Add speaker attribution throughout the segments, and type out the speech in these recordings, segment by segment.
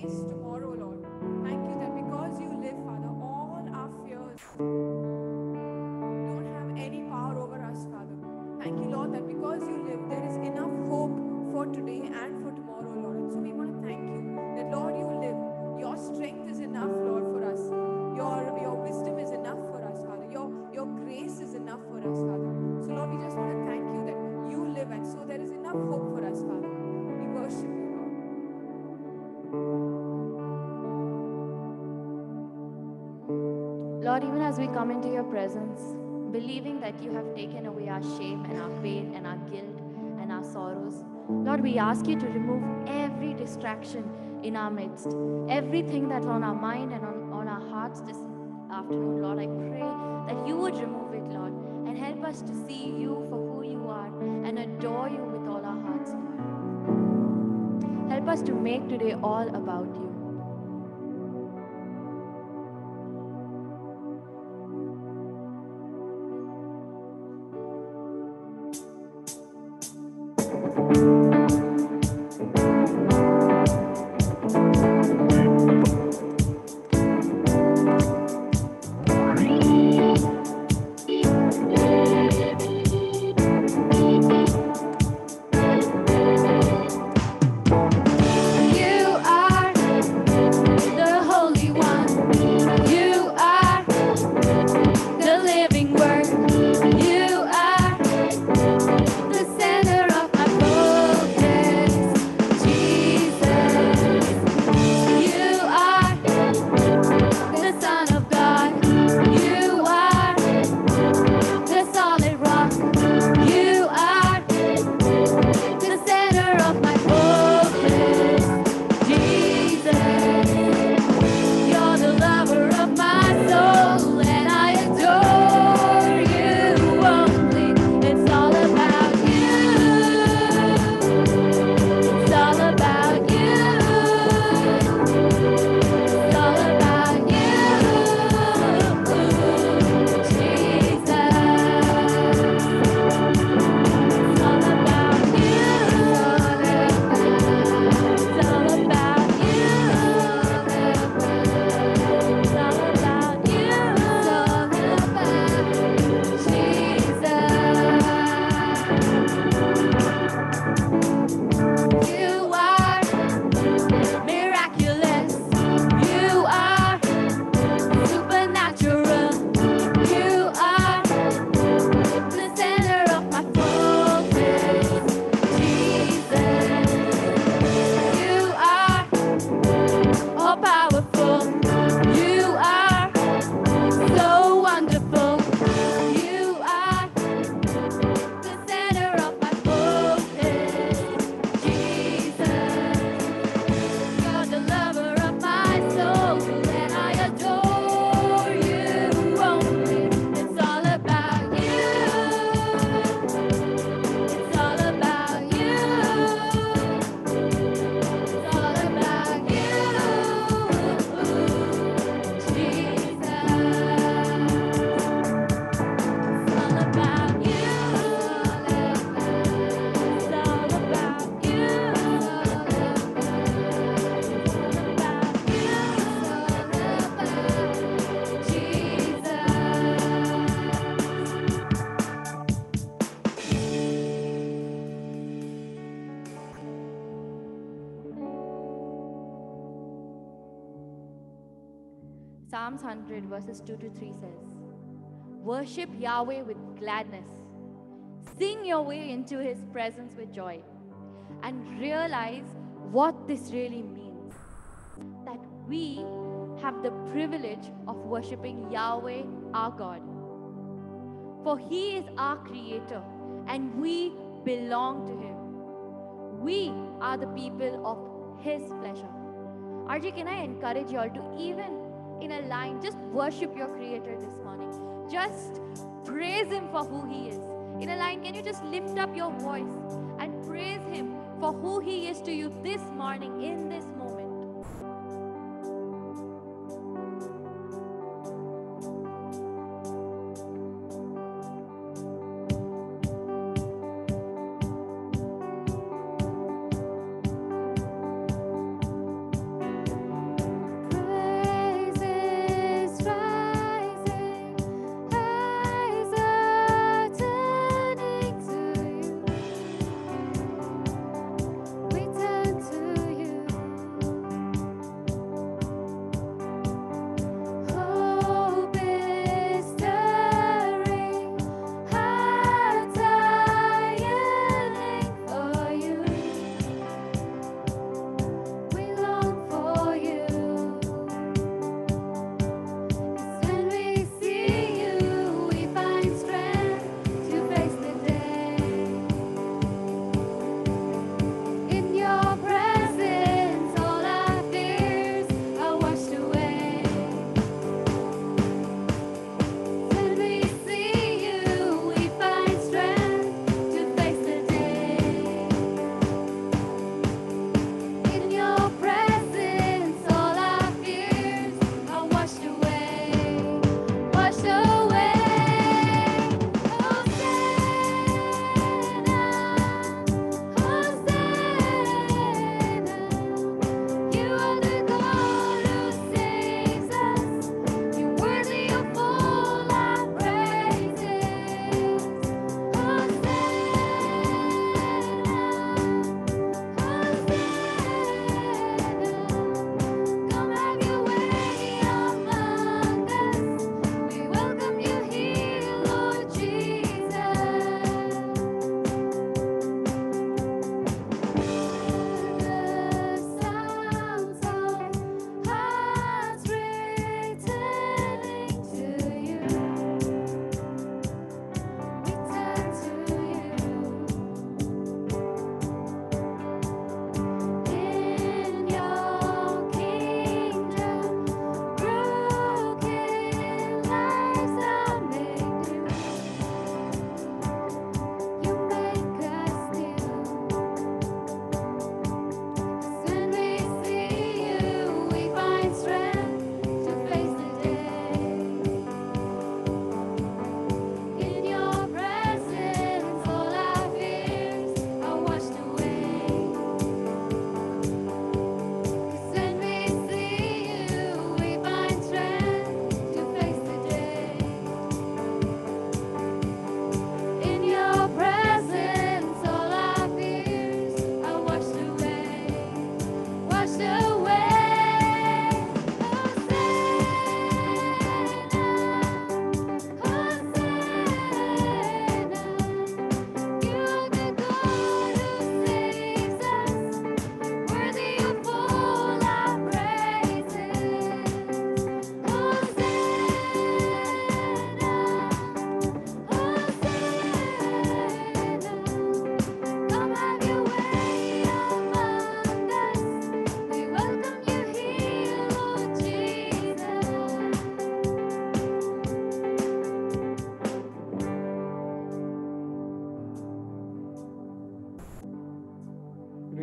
Speaker 1: face tomorrow, Lord. Thank you that because you live, Father, all our fears don't have any power over us, Father. Thank you, Lord, that because you live, there is enough hope for today and for tomorrow, Lord. And so we want to thank you that, Lord, you live. Your strength is enough, Lord, for us. Your wisdom is enough for us, Father. Your grace is enough for us, Father. So, Lord, we just want to thank you that you live, and so there is enough hope for us, Father. We worship you, Lord.
Speaker 2: Lord, even as we come into your presence, believing that you have taken away our shame and our pain and our guilt and our sorrows, Lord, we ask you to remove every distraction in our midst, everything that's on our mind and on our hearts this afternoon. Lord, I pray that you would remove it, Lord, and help us to see you for who you are and adore you with all our hearts, Lord. Help us to make today all about you.
Speaker 3: You are
Speaker 2: Psalms 100, verses 2 to 3 says, "Worship Yahweh with gladness. Sing your way into his presence with joy." And realize what this really means. That we have the privilege of worshiping Yahweh, our God. For he is our creator and we belong to him. We are the people of his pleasure. RJ, can I encourage you all to, even in a line, just worship your creator this morning. Just praise him for who he is. In a line, can you just lift up your voice and praise him for who he is to you this morning, in this moment?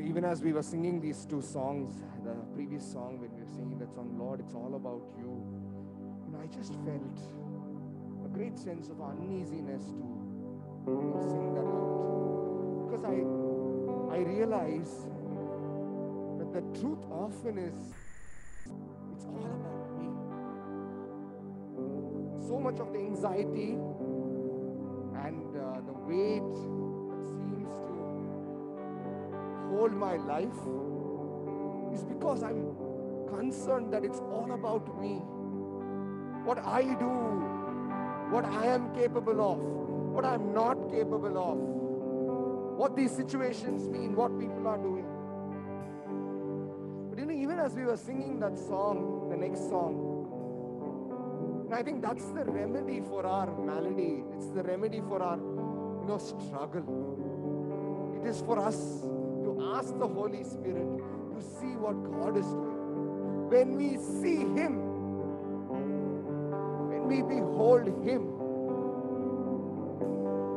Speaker 3: Even as we were singing these two songs, the previous song when we were singing that song, Lord, it's all about you, I just felt a great sense of uneasiness to sing that out. Because I realize that the truth often is, it's all about me. So much of the anxiety and the weight that seems to hold my life is because I'm concerned that it's all about me. what I do, what I am capable of, what I'm not capable of, what these situations mean, what people are doing. But even as we were singing that song, the next song, and I think that's the remedy for our malady. It's the remedy for our, struggle. It is for us to ask the Holy Spirit to see what God is doing. When we see Him, when we behold Him,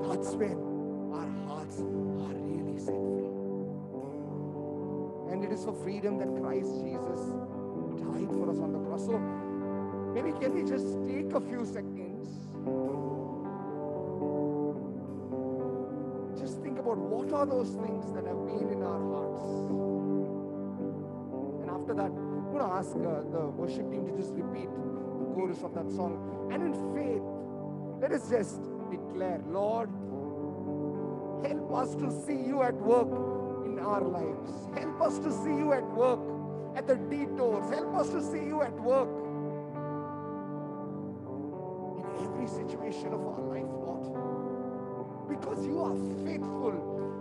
Speaker 3: that's when our hearts are really set free. And it is for freedom that Christ Jesus died for us on the cross. So maybe can we just take a few seconds, just think about what are those things that have been in our hearts. And after that, I'm going to ask the worship team to just repeat the chorus of that song. And in faith, let us just declare, Lord, help us to see you at work in our lives. Help us to see you at work at the detours. Help us to see you at work in every situation of our life, Lord. Because you are faithful.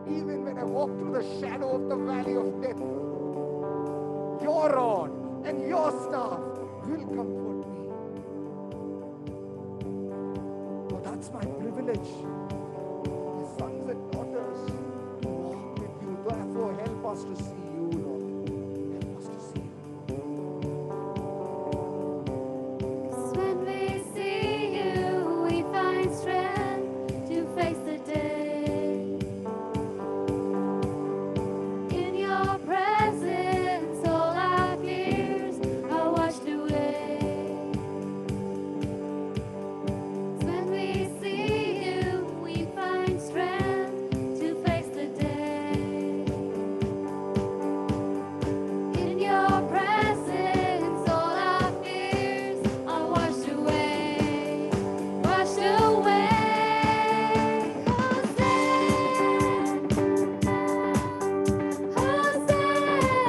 Speaker 3: Even when I walk through the shadow of the valley of death, your rod and your staff will comfort me. So that's my privilege. My sons and daughters walk with you. Therefore, help us to see you, Lord. Help us to see you.
Speaker 2: 'Cause when we see you, we find strength to face the day. In your presence, all our fears are washed away. 'Cause when we see you, we find strength to face the day. In your presence, all our fears are washed away, washed away. Hosanna,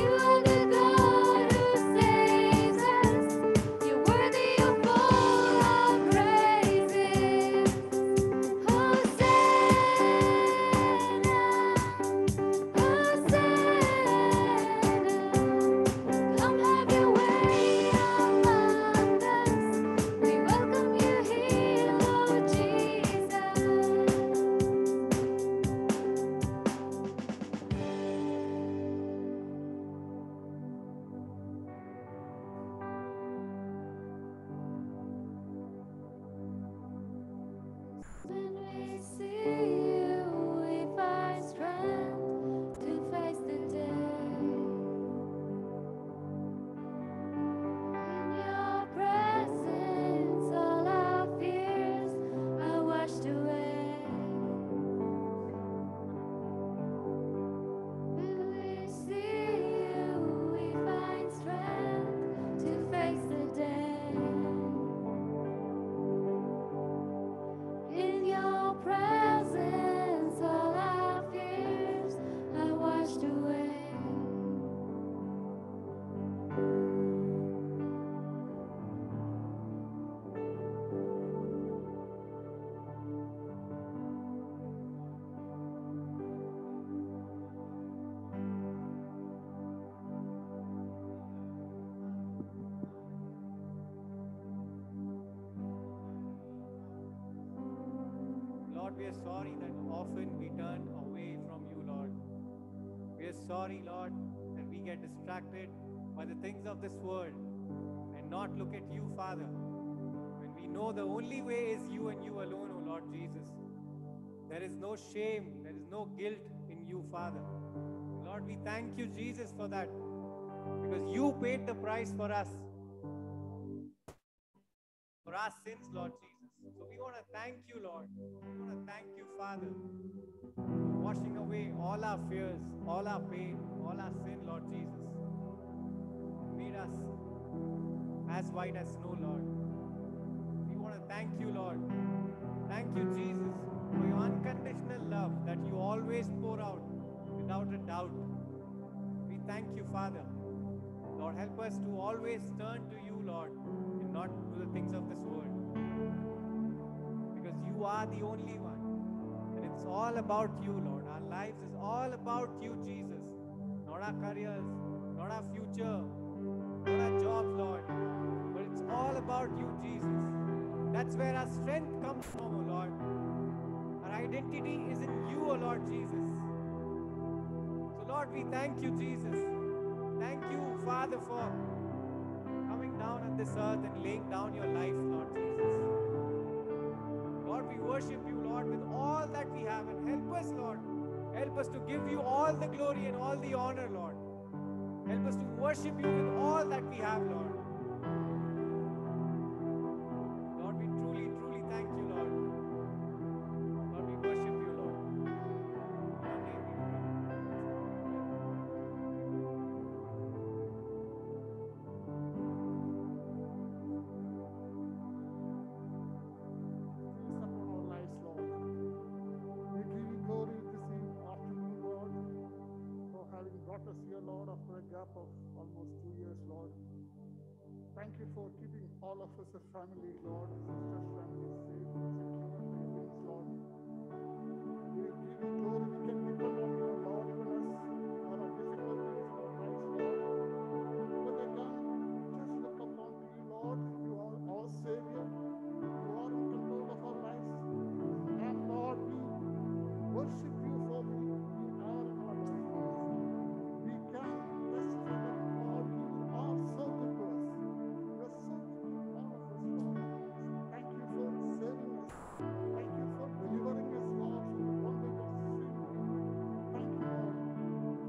Speaker 2: you are the God who saves us. You're worthy of all our praises. Hosanna, come have your way among us. We welcome you here, Lord Jesus. When we see you, we find strength to face the day. In your presence, all our fears are washed away. When we see you, we find strength to face the day. In your presence, all our fears are washed away.
Speaker 4: Lord, we are sorry that often we turn away from you, Lord. We are sorry, Lord, that we get distracted by the things of this world and not look at you, Father. When we know the only way is you and you alone, O Lord Jesus. There is no shame, there is no guilt in you, Father. Lord, we thank you, Jesus, for that. Because you paid the price for us. For our sins, Lord Jesus. So we want to thank you, Lord. We want to thank you, Father, for washing away all our fears, all our pain, all our sin, Lord Jesus. Made us as white as snow, Lord. We want to thank you, Lord. Thank you, Jesus, for your unconditional love that you always pour out without a doubt. We thank you, Father. Lord, help us to always turn to you, Lord, and not to the things of this world. Because you are the only one. And it's all about you, Lord. Our lives is all about you, Jesus. Not our careers, not our future, not our jobs, Lord. But it's all about you, Jesus. That's where our strength comes from, O Lord. Our identity is in you, O Lord Jesus. So, Lord, we thank you, Jesus. Thank you, Father, for coming down on this earth and laying down your life, Lord Jesus. Lord, we worship you, Lord, with all that we have. And help us, Lord. Help us to give you all the glory and all the honor, Lord. Help us to worship you with all that we have, Lord. Lord, we truly, truly thank you, Lord. Lord, we worship you, Lord. In your name we pray.
Speaker 5: Peace upon our lives, Lord. We give you glory this afternoon, Lord, for having brought us here, Lord, after a gap of almost 2 years, Lord. Thank you for keeping all of us a family, Lord, sisters, family, safe and secure under your wings, Lord. We give you glory. We can depend on you, Lord, even as there are difficulties in our lives, Lord. But again, just look upon to you, Lord. You are our Savior. You are in control of our lives. And Lord, we worship you for who you are in our lives. We can testify that, Lord, you are so good to us. You are so good to all of us, Lord. Thank you for saving us. Thank you for delivering us, Lord, from the bondage of sin. Thank you, Lord,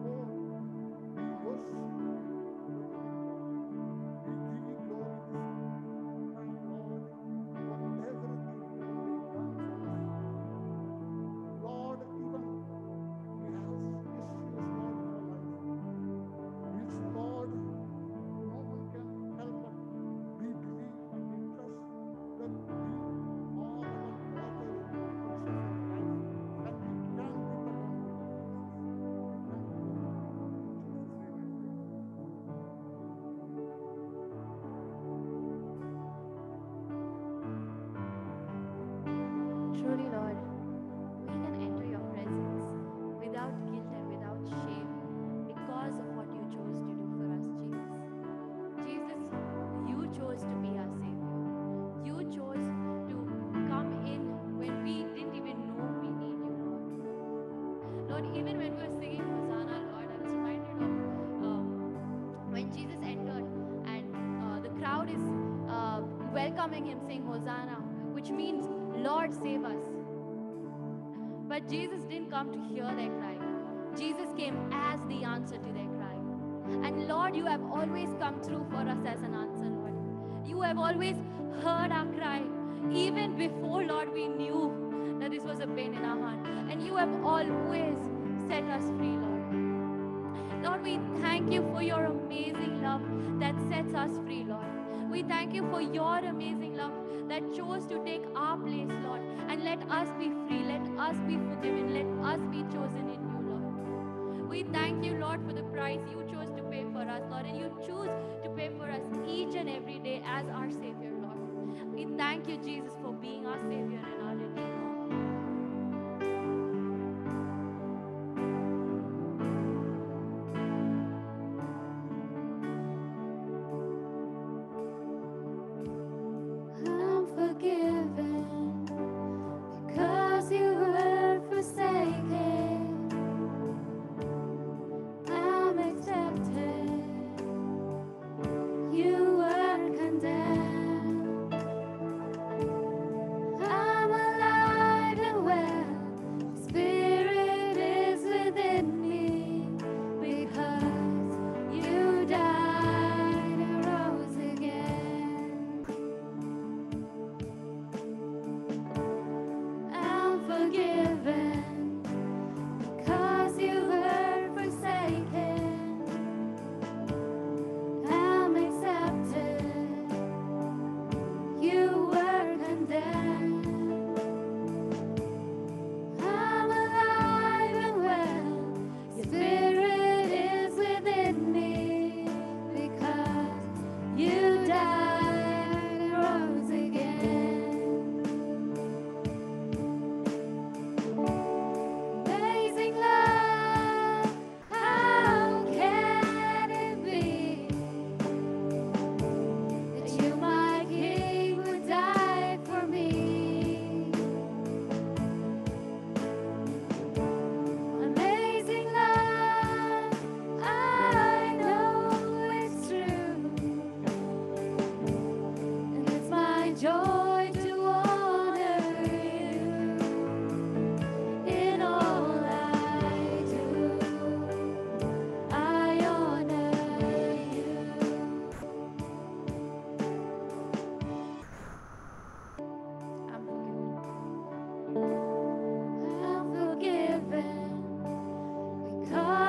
Speaker 5: for we worship the living God. We give you glory this evening. Thank you, Lord, for everything you have done for us. Lord, even we have issues, Lord, in our lives, which, Lord, no one can help but we believe and we trust that you are our author and the finisher of our lives, and we can depend on you, Lord Jesus. Thank you, Lord. In Jesus' name I pray.
Speaker 2: Truly, Lord, we can enter your presence without guilt and without shame because of what you chose to do for us, Jesus. Jesus, you chose to be our Savior. You chose to come in when we didn't even know we need you, Lord. Lord, even when we were singing Hosanna, Lord, I was reminded of when Jesus entered and the crowd is welcoming him, saying Hosanna, which means Lord, save us. But Jesus didn't come to hear their cry. Jesus came as the answer to their cry. And Lord, you have always come through for us as an answer, Lord. You have always heard our cry, even before, Lord, we knew that this was a pain in our heart. And you have always set us free, Lord. Lord, we thank you for your amazing love that sets us free, Lord. We thank you for your amazing love that chose to take our place, Lord, and let us be free, let us be forgiven, let us be chosen in you, Lord. We thank you, Lord, for the price you chose to pay for us, Lord, and you choose to pay for us each and every day as our Savior, Lord. We thank you, Jesus, for being our Savior and our Redeemer. I'm forgiven because you were forsaken. I'm accepted. You were condemned. I'm alive.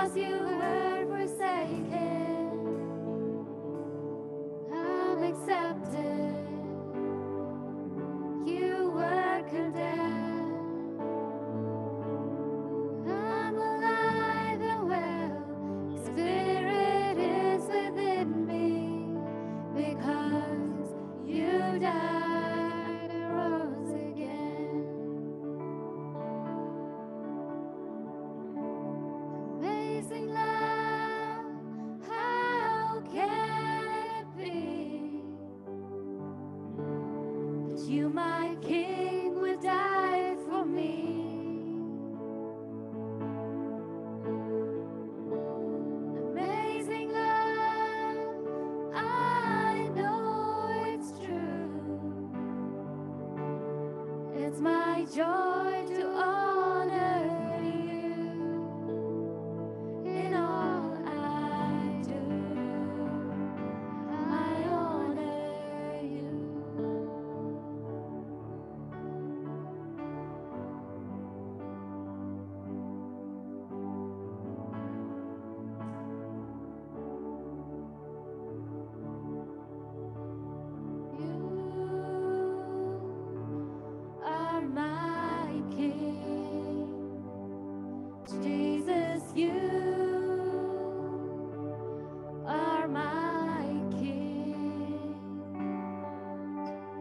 Speaker 2: because you were forsaken, I'm accepted. You were condemned. I'm alive and well. Spirit is within me because you died and rose again. Amazing love, how can it be that you, my King, would die for me? Amazing love, I know it's true. It's my joy to honor you in all I do. I honor you. You are my King, Jesus. You are my King,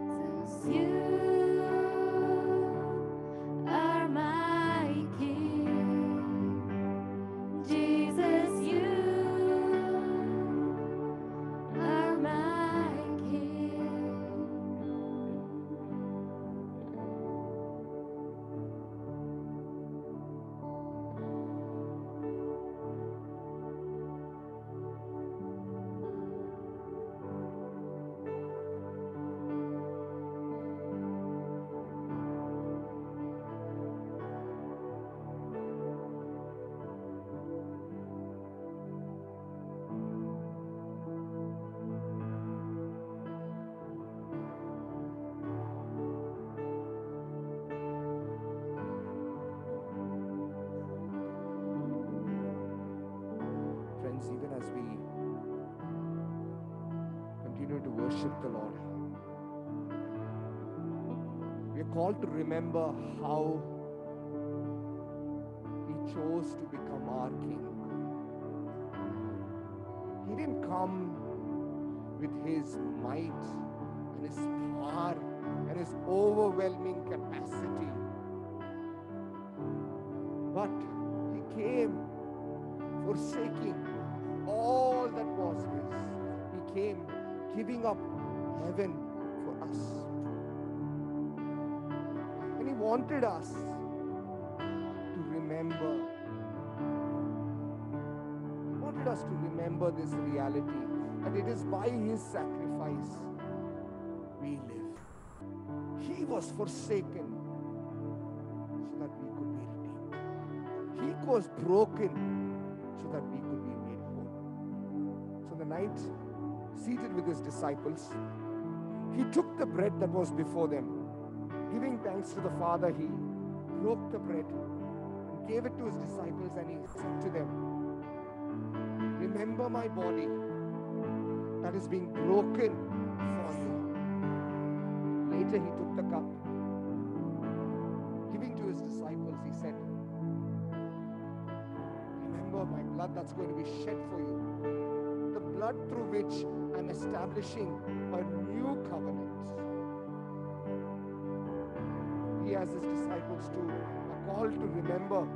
Speaker 2: Jesus. You are my King, Jesus. You are my King.
Speaker 3: Friends, even as we continue to worship the Lord, we are called to remember how He chose to become our King. He didn't come with His might and His power and His overwhelming capacity, but He came forsaking all that was His. He came giving up heaven for us. And He wanted us to remember. He wanted us to remember this reality, that it is by His sacrifice we live. He was forsaken so that we could be redeemed. He was broken so that we could be made whole. So the night, seated with His disciples, He took the bread that was before them. Giving thanks to the Father, He broke the bread and gave it to His disciples, and He said to them, remember my body that is being broken for you. Later He took the cup. Giving to His disciples, He said, remember my blood that's going to be shed for you. The blood through which I'm establishing a new covenant. He, as His disciples too, are called to remember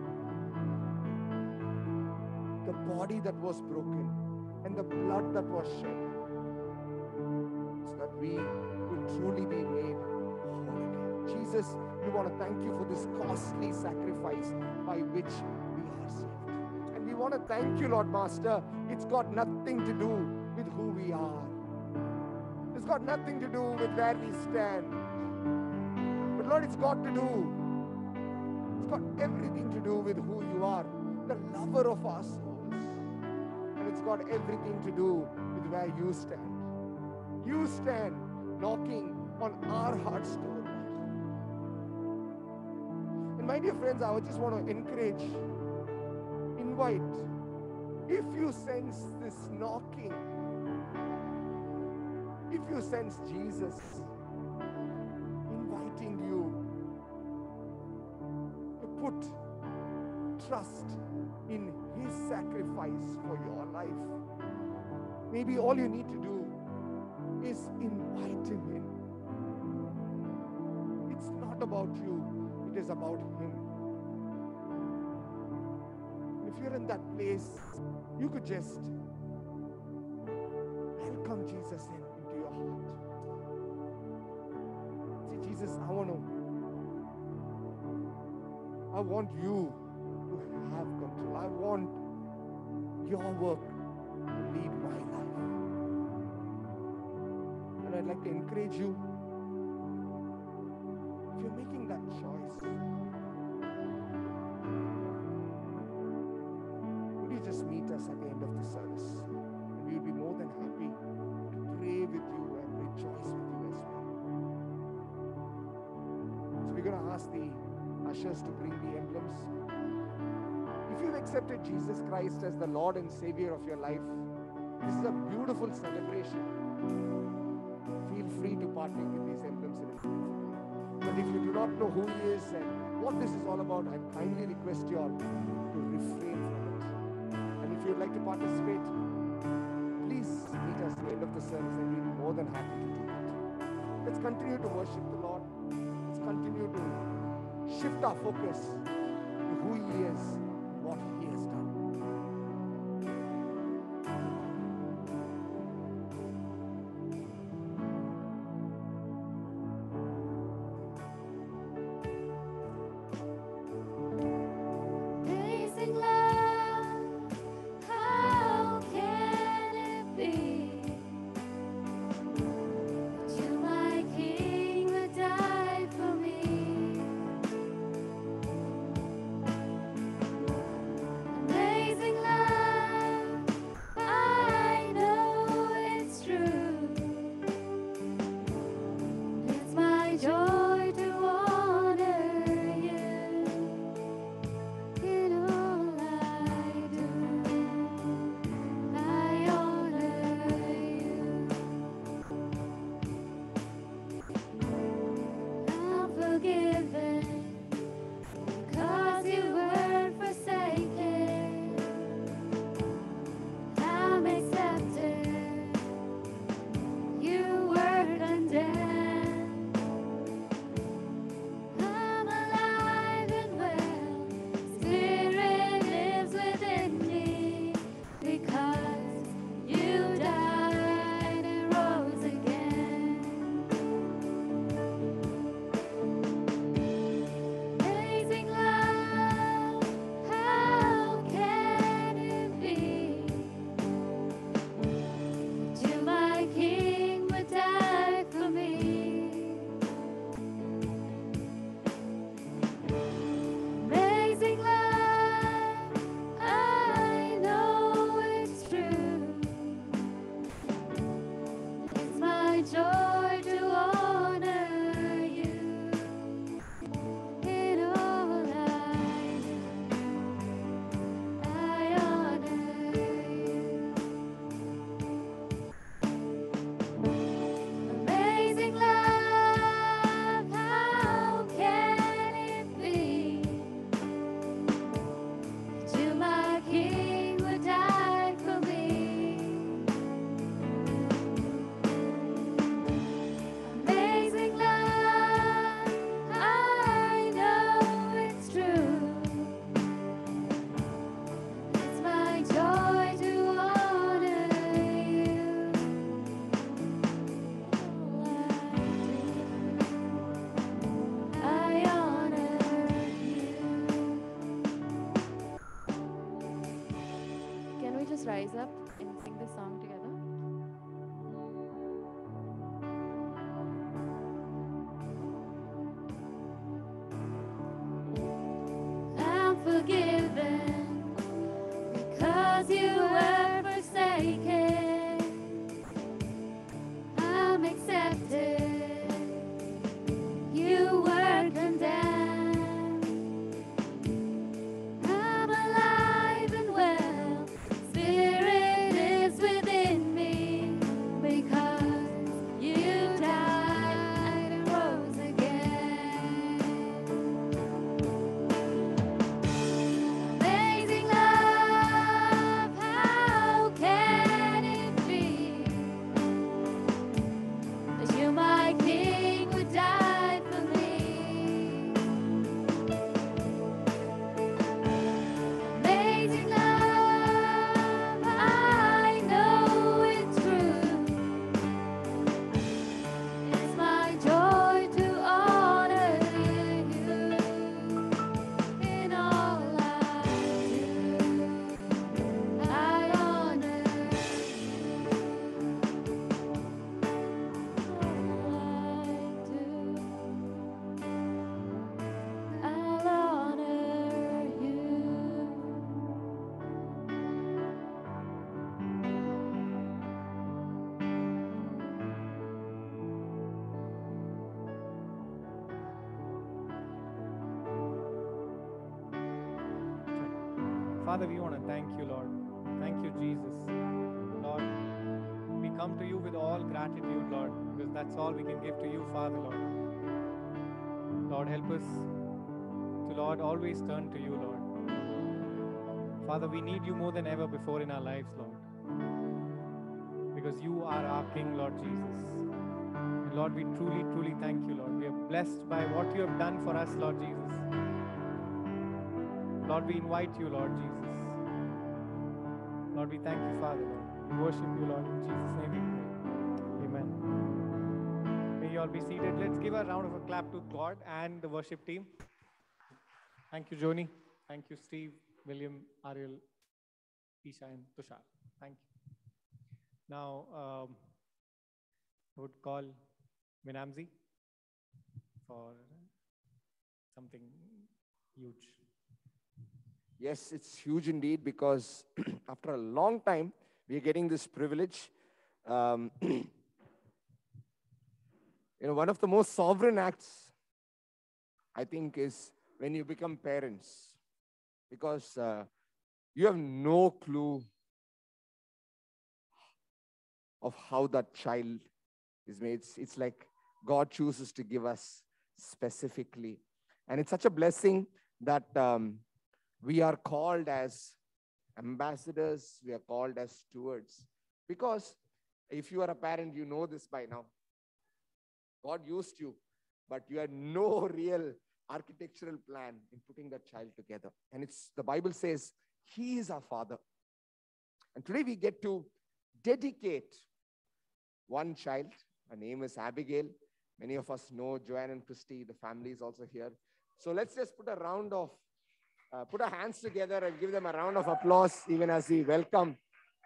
Speaker 3: the body that was broken and the blood that was shed, so that we will truly be made whole again. Jesus, we want to thank You for this costly sacrifice by which we are saved. And we want to thank You, Lord Master. It's got nothing to do with who we are. It's got nothing to do with where we stand. But Lord, it's got everything to do with who You are, the lover of our souls. And it's got everything to do with where You stand. You stand knocking on our heart's door. And my dear friends, I would just want to invite If you sense this knocking, if you sense Jesus inviting you to put trust in His sacrifice for your life, maybe all you need to do is invite Him in. It's not about you, it is about Him. If you're in that place, you could just welcome Jesus into your heart. Say, Jesus, I want you to have control. I want your work to lead my life. And I'd like to encourage you, if you're making that choice, would you just meet us at the end of the service? And we'll be more than happy to pray with you and rejoice with you as well. So we're going to ask the ushers to bring the emblems. If you've accepted Jesus Christ as the Lord and Savior of your life, this is a beautiful celebration. Feel free to partake in these emblems in a minute. But if you do not know who He is and what this is all about, I kindly request you all to refrain from it. And if you'd like to participate, please meet us at the end of the service and we'll be more than happy to do that. Let's continue to worship the Lord. Let's continue to shift our focus to who He is and what He has done.
Speaker 2: Amazing love, how can it be that you, my King, would die for me? Amazing love, I know it's true. It's my joy to honor you in all I do. I honor you. I'm forgiven because you weren't forsaken. I'm accepted. You were condemned. I'm alive and well. Spirit lives within me because you died and rose again. Amazing love, how can it be that you, my King, would die for me? Amazing love, I know it's true. It's my joy to honor you in all I do. I honor you. Amazing love, how can it be that you, my King, would die for me? Amazing love, I know it's true. It's my joy to honor you. I honor you. Can we just rise up and sing this song together? I'm forgiven because you were forsaken. I'm accepted. You were condemned. I'm alive and well.
Speaker 4: Father, we want to thank you, Lord. Thank you, Jesus. Lord, we come to you with all gratitude, Lord, because that's all we can give to you, Father, Lord. Lord, help us to, Lord, always turn to you, Lord. Father, we need you more than ever before in our lives, Lord, because you are our King, Lord Jesus. And Lord, we truly, truly thank you, Lord. We are blessed by what you have done for us, Lord Jesus. Lord, we invite you, Lord Jesus. Lord, we thank you, Father, Lord. We worship you, Lord. In Jesus' name we pray. Amen. May you all be seated. Let's give a round of a clap to God and the worship team. Thank you, Joni. Thank you, Steve, William, Ariel, Isha, and Tushar. Thank you. Now, I would call Minamzi for something huge.
Speaker 3: Yes, it's huge indeed, because after a long time, we are getting this privilege. One of the most sovereign acts, I think, is when you become parents, because you have no clue of how that child is made. It's like God chooses to give us specifically. And it's such a blessing that we are called as ambassadors, we are called as stewards. Because if you are a parent, you know this by now. God used you, but you had no real architectural plan in putting that child together. And the Bible says, He is our Father. And today we get to dedicate one child. Her name is Abigail. Many of us know Joanne and Christy. The family is also here. So let's just put our hands together and give them a round of applause, even as we welcome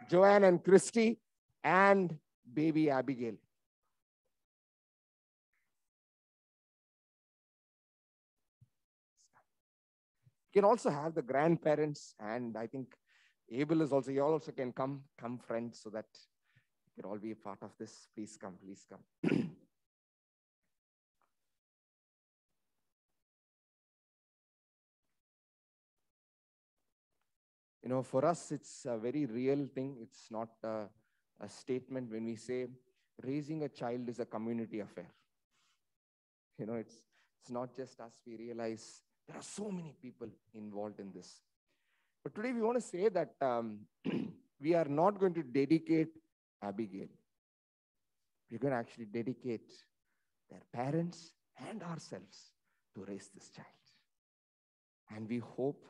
Speaker 3: Joanne and Christy and baby Abigail. You can also have the grandparents, and I think Abel is also, you all also can come friends, so that you can all be a part of this. Please come, please come. For us, it's a very real thing. It's not a statement when we say raising a child is a community affair. It's not just us. We realize there are so many people involved in this. But today we want to say that we are not going to dedicate Abigail. We're going to actually dedicate their parents and ourselves to raise this child. And we hope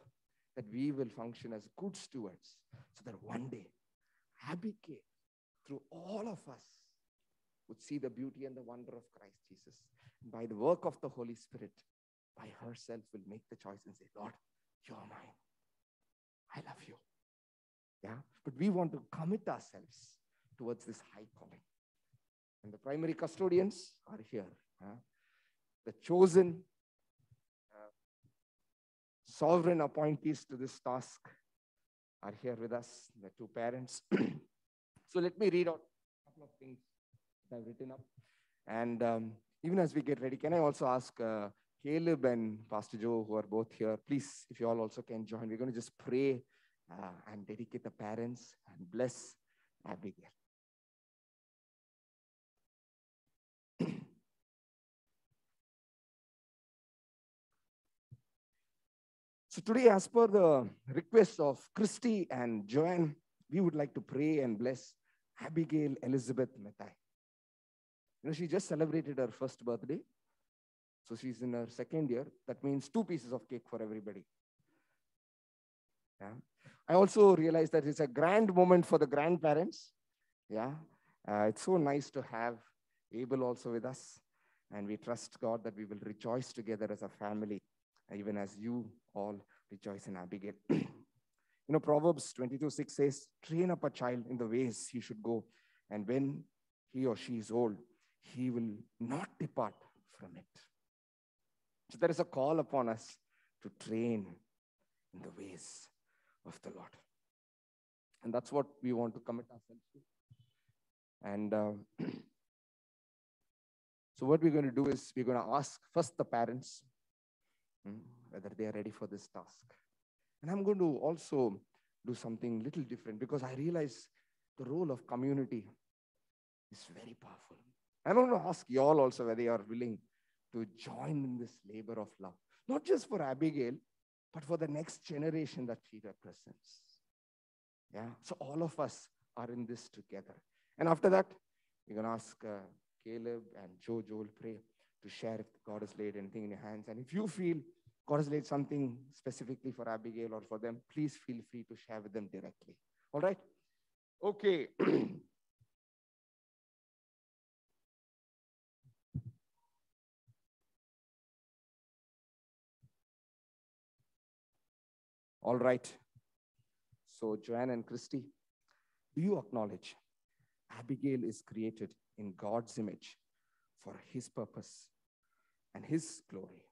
Speaker 3: that we will function as good stewards, so that one day Abigail, through all of us, would see the beauty and the wonder of Christ Jesus. And by the work of the Holy Spirit, by herself will make the choice and say, Lord, you're mine. I love you. Yeah. But we want to commit ourselves towards this high calling. And the primary custodians are here. The chosen sovereign appointees to this task are here with us, the two parents. So let me read out a couple of things that I've written up. And even as we get ready, can I also ask Caleb and Pastor Joe, who are both here, please, if you all also can join. We're going to just pray and dedicate the parents and bless Abigail. So today, as per the request of Christy and Joanne, we would like to pray and bless Abigail Elizabeth Mathai. She just celebrated her first birthday. So she's in her second year. That means 2 pieces of cake for everybody. Yeah. I also realized that it's a grand moment for the grandparents. Yeah. It's so nice to have Abel also with us. And we trust God that we will rejoice together as a family, even as you all rejoice in Abigail. Proverbs 22:6 says, train up a child in the ways he should go, and when he or she is old, he will not depart from it. So there is a call upon us to train in the ways of the Lord. And that's what we want to commit ourselves to. And so what we're going to do is we're going to ask first the parents whether they are ready for this task. And I'm going to also do something little different because I realize the role of community is very powerful. I want to ask you all also whether you are willing to join in this labor of love, not just for Abigail, but for the next generation that she represents. Yeah, so all of us are in this together. And after that, we're going to ask Caleb and Joe will pray to share if God has laid anything in your hands. And if you feel God has laid something specifically for Abigail or for them, please feel free to share with them directly. All right? Okay. All right. So, Joanne and Christy, do you acknowledge Abigail is created in God's image for his purpose and his glory?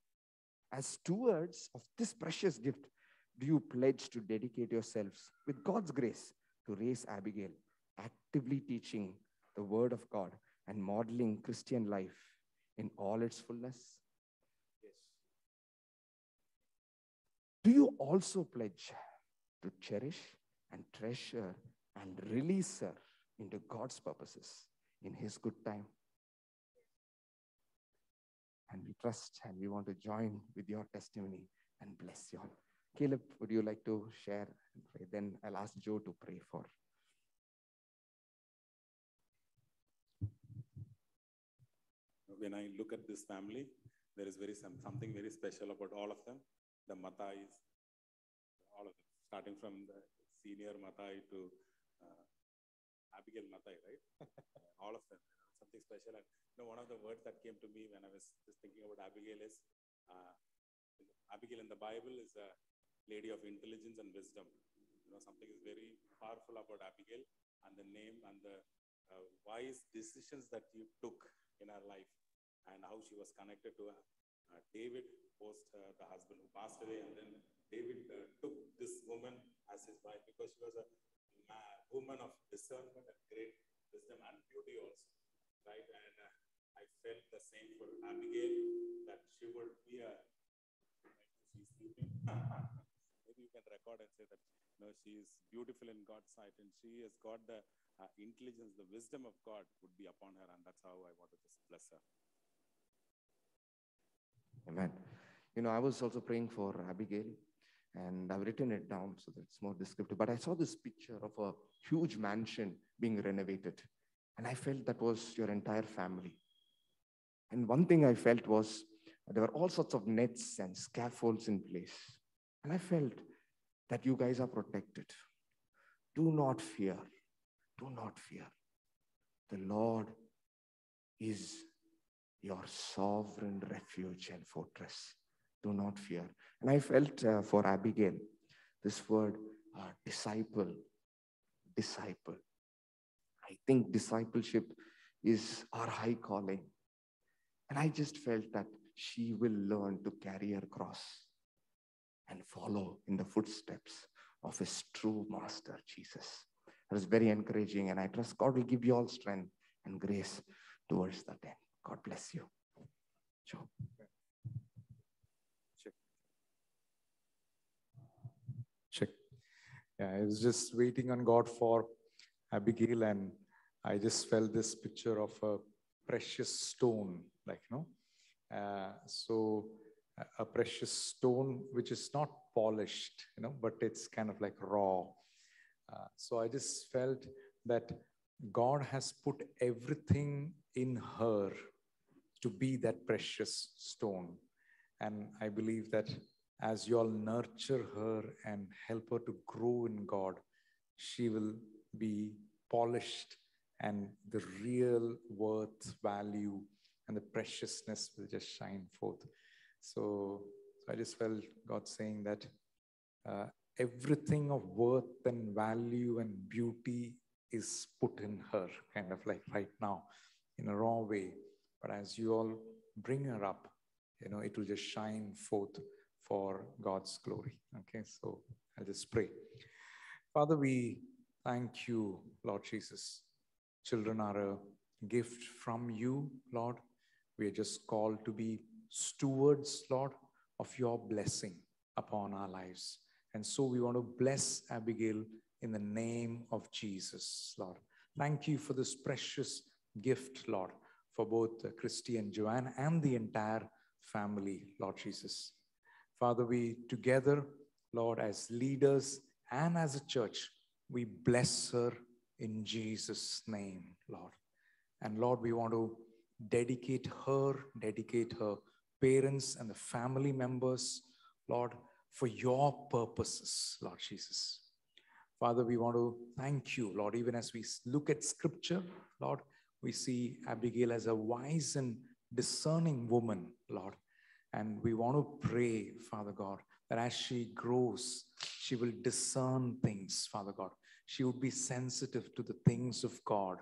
Speaker 3: As stewards of this precious gift, do you pledge to dedicate yourselves with God's grace to raise Abigail, actively teaching the word of God and modeling Christian life in all its fullness? Yes. Do you also pledge to cherish and treasure and release her into God's purposes in his good time? And we trust and we want to join with your testimony and bless you all. Caleb, would you like to share and pray? Then I'll ask Joe to pray for.
Speaker 6: When I look at this family, there is something very special about all of them. The Mathais, all of them, starting from the senior Mathai to Abigail Mathai, right? All of them, something special. And one of the words that came to me when I was just thinking about Abigail is, Abigail in the Bible is a lady of intelligence and wisdom. Something is very powerful about Abigail and the name and the wise decisions that you took in her life, and how she was connected to David post the husband who passed away, and then David took this woman as his wife because she was a woman of discernment and great wisdom and beauty also, right? And I felt the same for Abigail, that she would be she's sleeping. Maybe you can record and say that she is beautiful in God's sight, and she has got the intelligence, the wisdom of God would be upon her, and that's how I want to just bless her.
Speaker 3: Amen. I was also praying for Abigail, and I've written it down so that it's more descriptive. But I saw this picture of a huge mansion being renovated, and I felt that was your entire family. And one thing I felt was there were all sorts of nets and scaffolds in place. And I felt that you guys are protected. Do not fear. Do not fear. The Lord is your sovereign refuge and fortress. Do not fear. And I felt for Abigail, this word, disciple. Disciple. I think discipleship is our high calling. And I just felt that she will learn to carry her cross and follow in the footsteps of his true master, Jesus. That was very encouraging, and I trust God will give you all strength and grace towards that end. God bless you. Joe.
Speaker 7: Check. Yeah, I was just waiting on God for Abigail, and I just felt this picture of a precious stone, so a precious stone which is not polished, but it's kind of like raw. So I just felt that God has put everything in her to be that precious stone. And I believe that as you all nurture her and help her to grow in God, she will be polished, and the real worth, value, and the preciousness will just shine forth. So I just felt God saying that everything of worth and value and beauty is put in her, kind of like right now, in a raw way. But as you all bring her up, it will just shine forth for God's glory. Okay, so I'll just pray. Father, we thank you, Lord Jesus. Children are a gift from you, Lord. We are just called to be stewards, Lord, of your blessing upon our lives. And so we want to bless Abigail in the name of Jesus, Lord. Thank you for this precious gift, Lord, for both Christy and Joanne and the entire family, Lord Jesus. Father, we together, Lord, as leaders and as a church, we bless her in Jesus' name, Lord. And Lord, we want to dedicate her parents and the family members, Lord, for your purposes, Lord Jesus. Father, we want to thank you, Lord, even as we look at scripture, Lord, we see Abigail as a wise and discerning woman, Lord. And we want to pray, Father God, that as she grows, she will discern things, Father God. She would be sensitive to the things of God.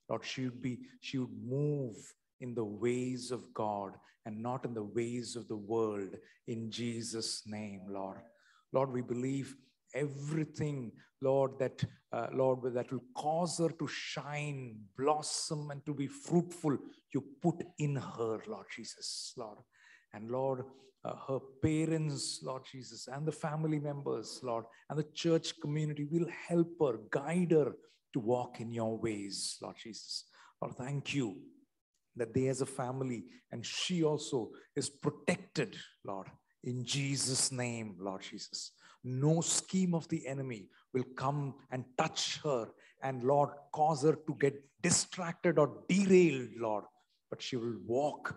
Speaker 7: Lord, she would move in the ways of God and not in the ways of the world, in Jesus' name, Lord. Lord, we believe everything, Lord, that will cause her to shine, blossom, and to be fruitful, you put in her, Lord Jesus, Lord. And Lord, her parents, Lord Jesus, and the family members, Lord, and the church community will help her, guide her to walk in your ways, Lord Jesus. Lord, thank you that they as a family and she also is protected, Lord, in Jesus' name, Lord Jesus. No scheme of the enemy will come and touch her and, Lord, cause her to get distracted or derailed, Lord, but she will walk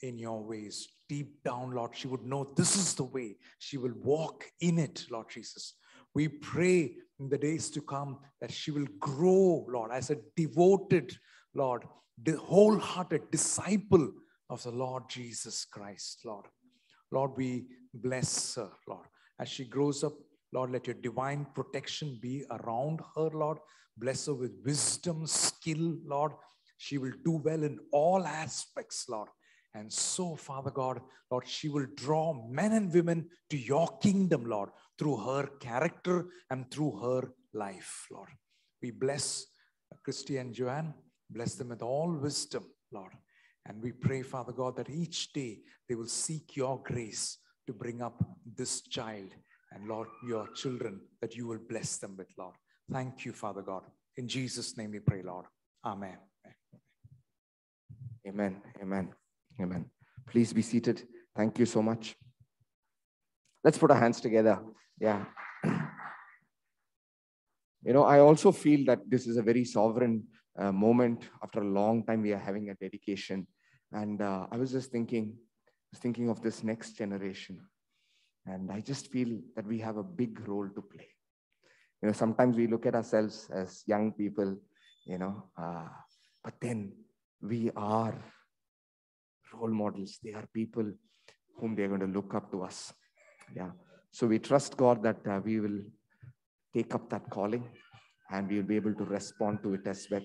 Speaker 7: in your ways. Deep down, Lord, she would know this is the way. She will walk in it, Lord Jesus. We pray in the days to come that she will grow, Lord, as a devoted, Lord, the wholehearted disciple of the Lord Jesus Christ, Lord. Lord, we bless her, Lord. As she grows up, Lord, let your divine protection be around her, Lord. Bless her with wisdom, skill, Lord. She will do well in all aspects, Lord. And so, Father God, Lord, she will draw men and women to your kingdom, Lord, through her character and through her life, Lord. We bless Christy and Joanne. Bless them with all wisdom, Lord. And we pray, Father God, that each day they will seek your grace to bring up this child. And Lord, your children, that you will bless them with, Lord. Thank you, Father God. In Jesus' name we pray, Lord. Amen.
Speaker 3: Amen. Amen. Amen. Please be seated. Thank you so much. Let's put our hands together. Yeah. You know, I also feel that this is a very sovereign moment. After a long time, we are having a dedication. And I was just thinking of this next generation. And I just feel that we have a big role to play. You know, sometimes we look at ourselves as young people, you know, but then we are role models. They are people whom they're going to look up to us. Yeah. So we trust God that we will take up that calling and we will be able to respond to it as well.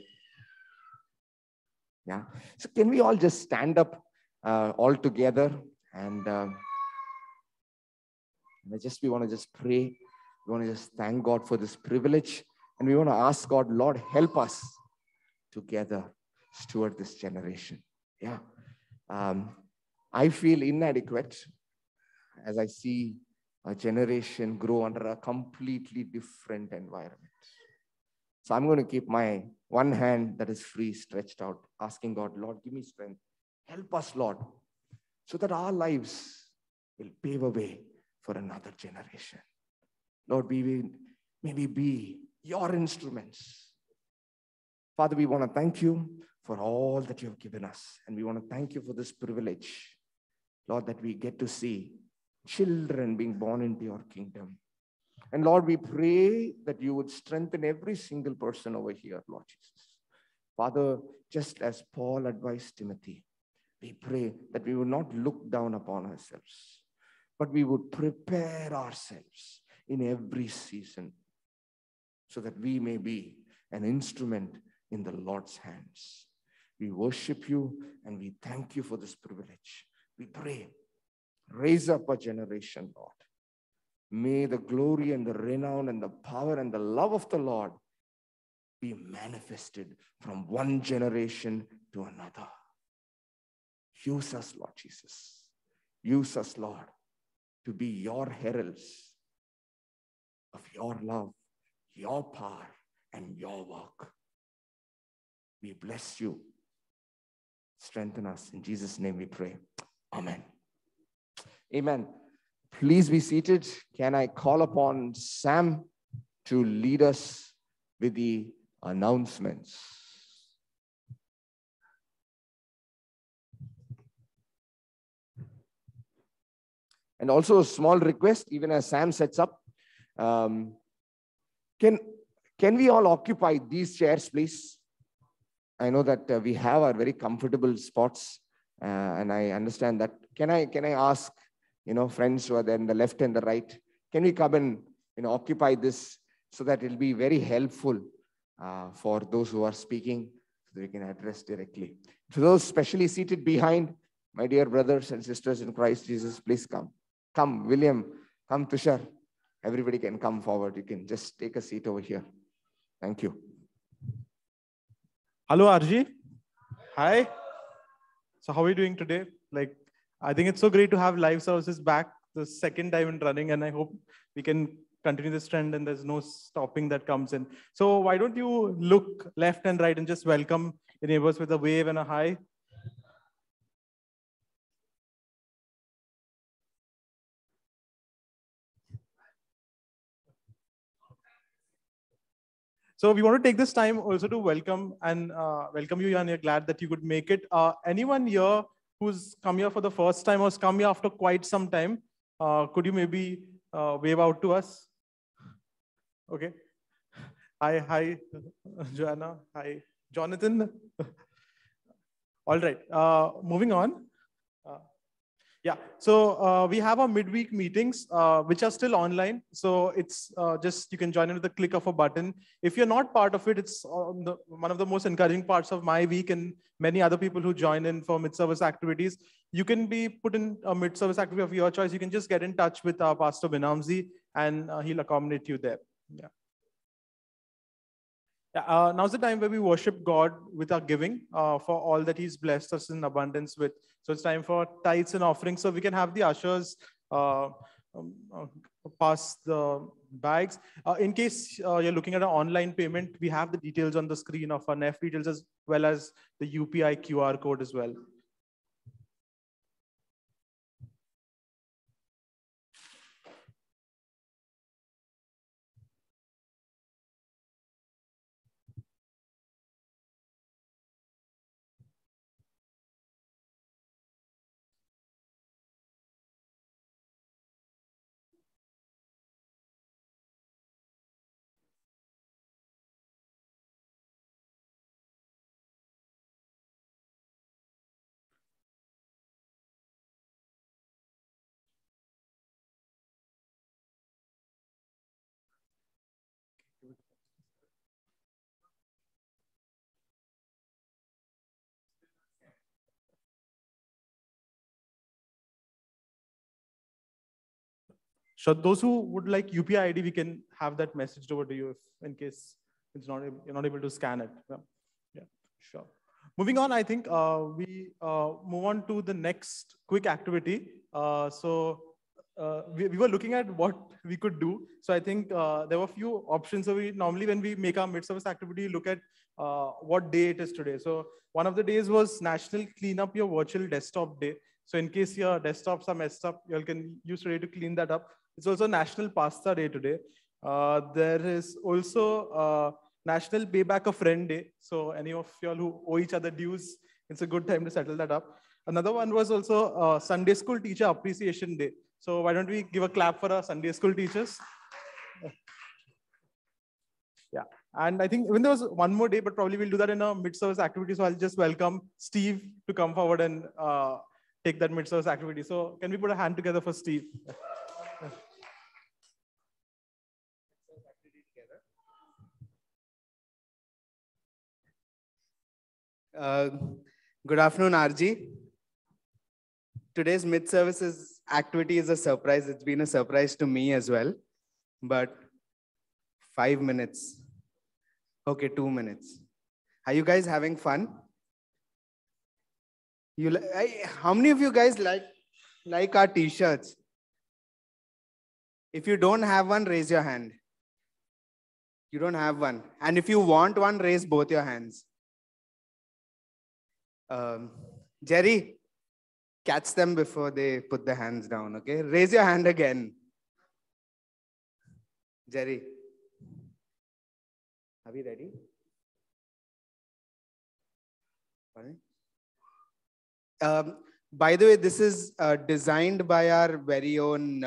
Speaker 3: Yeah. So can we all just stand up all together and we want to just pray. We want to just thank God for this privilege. And we want to ask God, Lord, help us together steward this generation. Yeah. I feel inadequate as I see a generation grow under a completely different environment. So I'm going to keep my one hand that is free stretched out, asking God, Lord, give me strength. Help us, Lord, so that our lives will pave a way for another generation. Lord, may we be your instruments. Father, we want to thank you for all that you have given us. And we want to thank you for this privilege, Lord, that we get to see children being born into your kingdom. And Lord, we pray that you would strengthen every single person over here, Lord Jesus. Father, just as Paul advised Timothy, we pray that we would not look down upon ourselves, but we would prepare ourselves in every season so that we may be an instrument in the Lord's hands. We worship you and we thank you for this privilege. We pray, raise up a generation, Lord. May the glory and the renown and the power and the love of the Lord be manifested from one generation to another. Use us, Lord Jesus. Use us, Lord, to be your heralds of your love, your power, and your work. We bless you. Strengthen us. In Jesus' name we pray. Amen. Amen. Please be seated. Can I call upon Sam to lead us with the announcements? And also a small request, even as Sam sets up, can we all occupy these chairs, please? I know that we have our very comfortable spots, and I understand that. Can I ask, friends who are there in the left and the right, can we come and occupy this so that it'll be very helpful for those who are speaking, so that we can address directly. To those specially seated behind, my dear brothers and sisters in Christ Jesus, please come. Come, William. Come, Tushar. Everybody can come forward. You can just take a seat over here. Thank you.
Speaker 8: Hello, RG. Hi. So how are you doing today? I think it's so great to have live services back the second time in running, and I hope we can continue this trend and there's no stopping that comes in. So why don't you look left and right and just welcome your neighbors with a wave and a hi. So we want to take this time also to welcome you, and we're glad that you could make it. Anyone here who's come here for the first time or has come here after quite some time, could you maybe wave out to us? Okay. Hi, Joanna. Hi, Jonathan. All right. Moving on. Yeah, so we have our midweek meetings, which are still online. So it's just, you can join in with the click of a button. If you're not part of it, it's one of the most encouraging parts of my week and many other people who join in for mid-service activities. You can be put in a mid-service activity of your choice. You can just get in touch with our Pastor Binamzi and he'll accommodate you there. Yeah. Now's the time where we worship God with our giving for all that He's blessed us in abundance with. So it's time for tithes and offerings. So we can have the ushers pass the bags. In case you're looking at an online payment, we have the details on the screen of our NEF details as well as the UPI QR code as well. So those who would like UPI ID, we can have that messaged over to you if in case you're not able to scan it. Yeah, sure. Moving on, I think we move on to the next quick activity. We were looking at what we could do. So I think there were a few options. So we normally, when we make our mid-service activity, look at what day it is today. So one of the days was National Clean Up Your Virtual Desktop Day. So in case your desktops are messed up, you can use today to clean that up. It's also National Pasta Day today. There is also National Payback a Friend Day. So any of y'all who owe each other dues, it's a good time to settle that up. Another one was also Sunday School Teacher Appreciation Day. So why don't we give a clap for our Sunday school teachers? Yeah, and I think even there was one more day, but probably we'll do that in a mid-service activity. So I'll just welcome Steve to come forward and take that mid-service activity. So can we put a hand together for Steve?
Speaker 9: Good afternoon, RG. Today's mid-services activity is a surprise. It's been a surprise to me as well. But 5 minutes. Okay, 2 minutes. Are you guys having fun? How many of you guys like our t-shirts? If you don't have one, raise your hand. You don't have one. And if you want one, raise both your hands. Jerry, catch them before they put their hands down, okay? Raise your hand again. Jerry, are we ready? Pardon? By the way, this is designed by our very own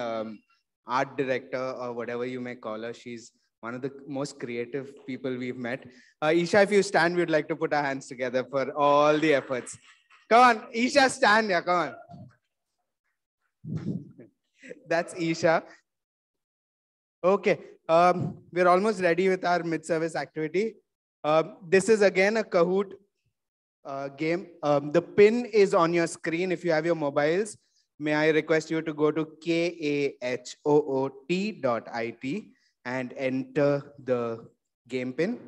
Speaker 9: art director, or whatever you may call her. She's one of the most creative people we've met. Isha, if you stand, we'd like to put our hands together for all the efforts. Come on, Isha, stand here, come on. That's Isha. Okay, we're almost ready with our mid-service activity. This is again a Kahoot game. The pin is on your screen if you have your mobiles. May I request you to go to kahoot.it and enter the game pin.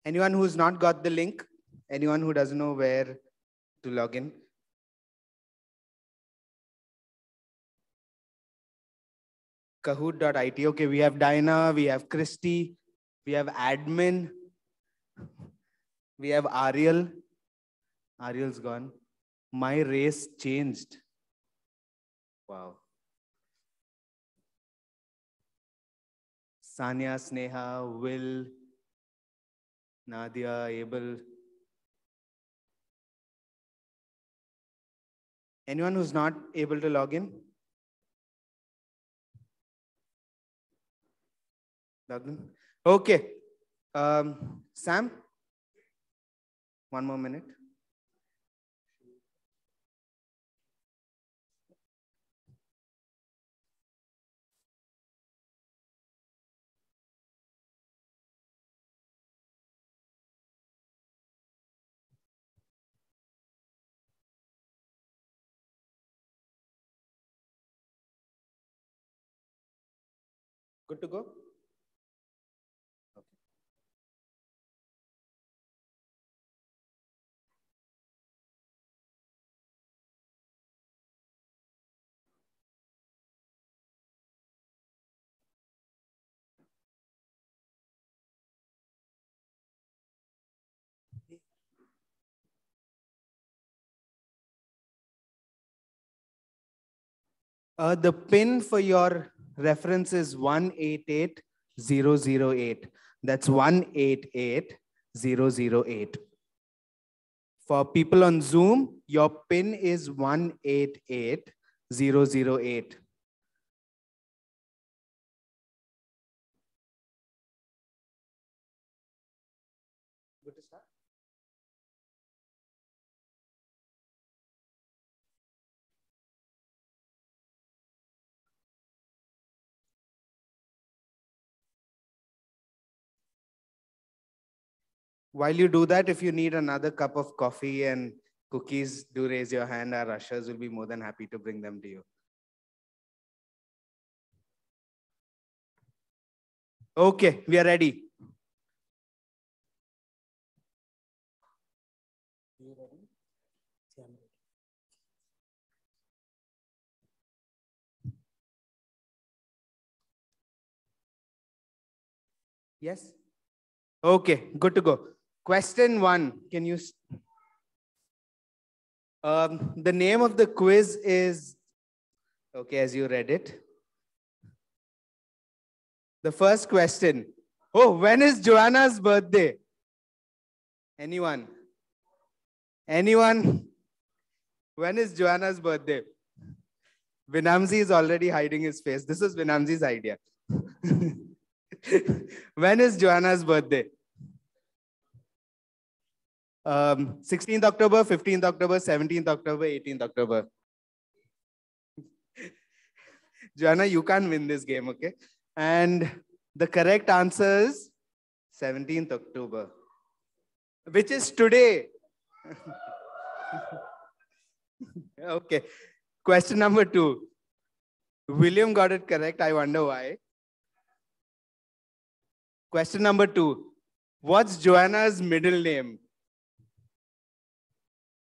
Speaker 9: Anyone who's not got the link? Anyone who doesn't know where to log in? Kahoot.it. Okay, we have Dinah, we have Christy, we have admin, we have Ariel. Ariel's gone. My race changed. Wow. Sanya, Sneha, Will, Nadia, Abel. Anyone who's not able to log in? Log in. Okay. Sam, one more minute. Good to go? Okay. The pin for your reference is 188008. That's 188008. For people on Zoom, your pin is 188008. Good to start? While you do that, if you need another cup of coffee and cookies, do raise your hand. Our ushers will be more than happy to bring them to you. Okay, we are ready. You ready? Yeah, I'm ready. Yes? Okay, good to go. Question 1, can you... the name of the quiz is, okay, as you read it. The first question. Oh, when is Joanna's birthday? Anyone? Anyone? When is Joanna's birthday? Vinamzi is already hiding his face. This is Vinamzi's idea. When is Joanna's birthday? 16th October, 15th October, 17th October, 18th October. Joanna, you can't win this game, okay? And the correct answer is 17th October, which is today. Okay. Question number 2. William got it correct. I wonder why. Question number 2. What's Joanna's middle name?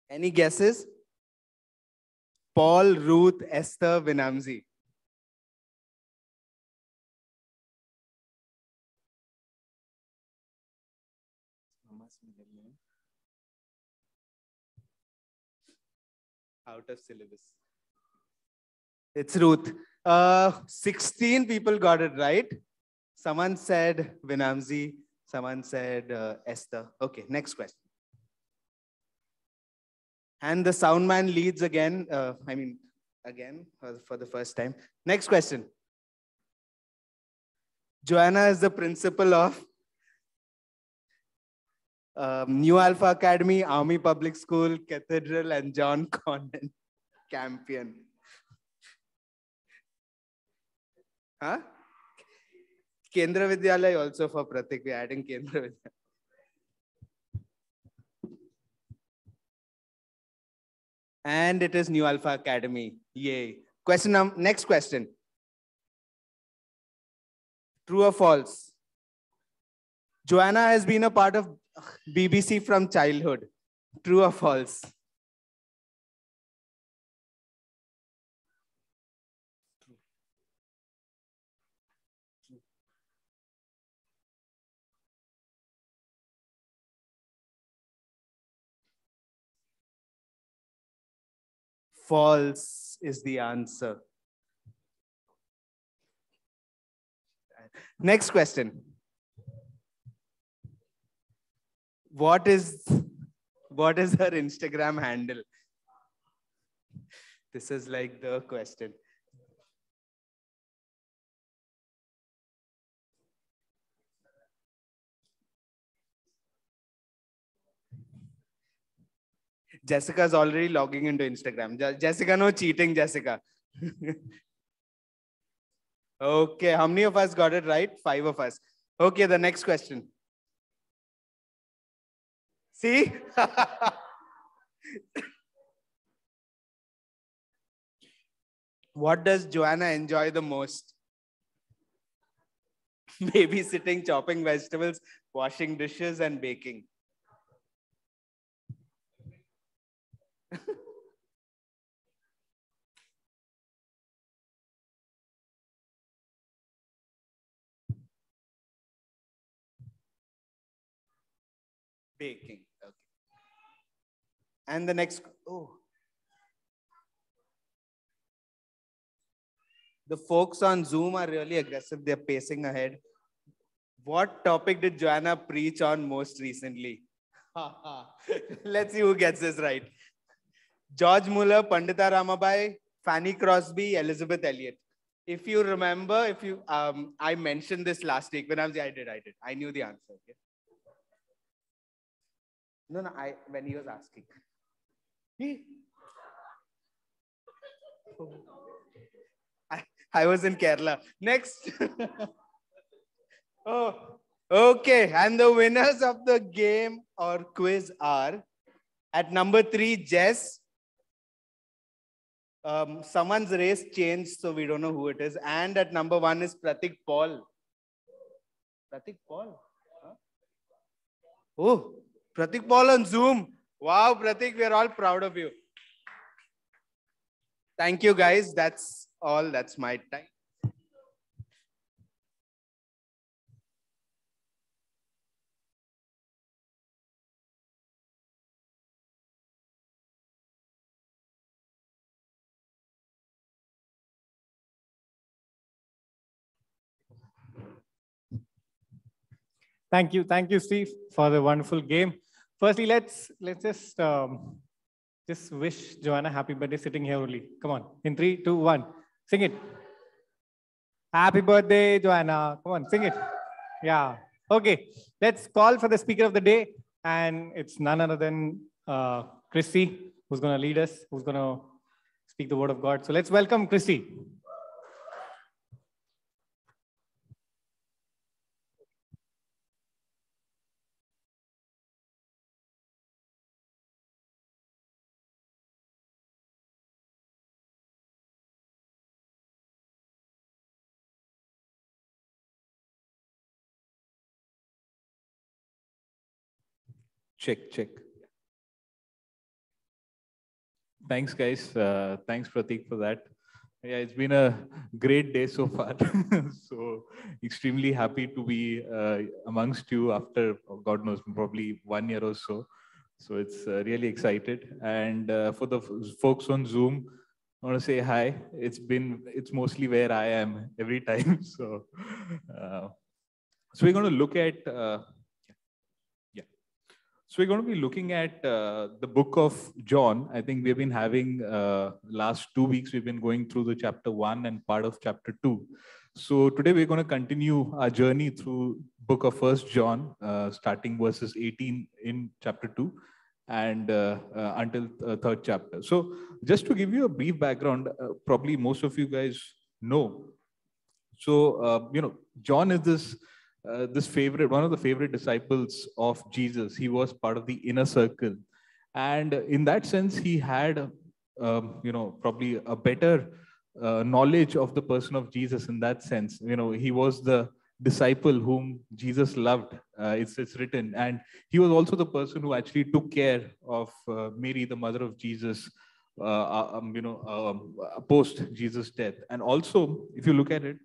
Speaker 9: Any guesses? Paul, Ruth, Esther, Vinamzi. Out of syllabus. It's Ruth. 16 people got it right. Someone said Vinamzi. Someone said Esther. Okay, next question. And the sound man leads again. Again for the first time. Next question. Joanna is the principal of New Alpha Academy, Army Public School, Cathedral, and John Convent Campion. Huh? Kendra Vidyalaya also for Pratik. We're adding Kendra Vidyalaya. And it is New Alpha Academy. Yay. Next question. True or false? Joanna has been a part of BBC from childhood. True or false? False is the answer. Next question. What is her Instagram handle? This is like the question. Jessica's already logging into Instagram. Jessica, no cheating, Jessica. Okay, how many of us got it right? 5 of us. Okay, the next question. See? What does Joanna enjoy the most? Babysitting, chopping vegetables, washing dishes, and baking. Baking. Okay. And the next, the folks on Zoom are really aggressive. They're pacing ahead. What topic did Joanna preach on most recently? Let's see who gets this right. George Muller, Pandita Ramabai, Fanny Crosby, Elizabeth Elliot. If you remember, I mentioned this last week when I did. I knew the answer. Okay? No, when he was asking. I was in Kerala. Next. Okay. And the winners of the game or quiz are at number 3, Jess. Someone's race changed, so we don't know who it is. And at number 1 is Pratik Paul. Pratik Paul? Huh? Oh, Pratik Paul on Zoom. Wow, Pratik, we are all proud of you. Thank you, guys. That's all. That's my time.
Speaker 4: Thank you, Steve, for the wonderful game. Firstly, let's just wish Joanna happy birthday sitting here only. Come on, in 3, 2, 1, sing it. Happy birthday, Joanna. Come on, sing it. Yeah. Okay. Let's call for the speaker of the day, and it's none other than Christy, who's going to lead us, who's going to speak the word of God. So let's welcome Christy.
Speaker 7: Check.
Speaker 10: Thanks, guys. Thanks, Pratik, for that. Yeah, it's been a great day so far. So extremely happy to be amongst you after, God knows, probably 1 year or so. So it's really excited. And for the folks on Zoom, I want to say hi. It's mostly where I am every time. So we're going to look at So we're going to be looking at the book of John. I think we've been having last 2 weeks, we've been going through the chapter 1 and part of chapter 2. So today we're going to continue our journey through book of First John, starting verses 18 in chapter 2 and until third chapter. So just to give you a brief background, probably most of you guys know. So, John is one of the favorite disciples of Jesus. He was part of the inner circle. And in that sense, he had, probably a better knowledge of the person of Jesus in that sense. He was the disciple whom Jesus loved. It's written. And he was also the person who actually took care of Mary, the mother of Jesus, post Jesus' death. And also, if you look at it,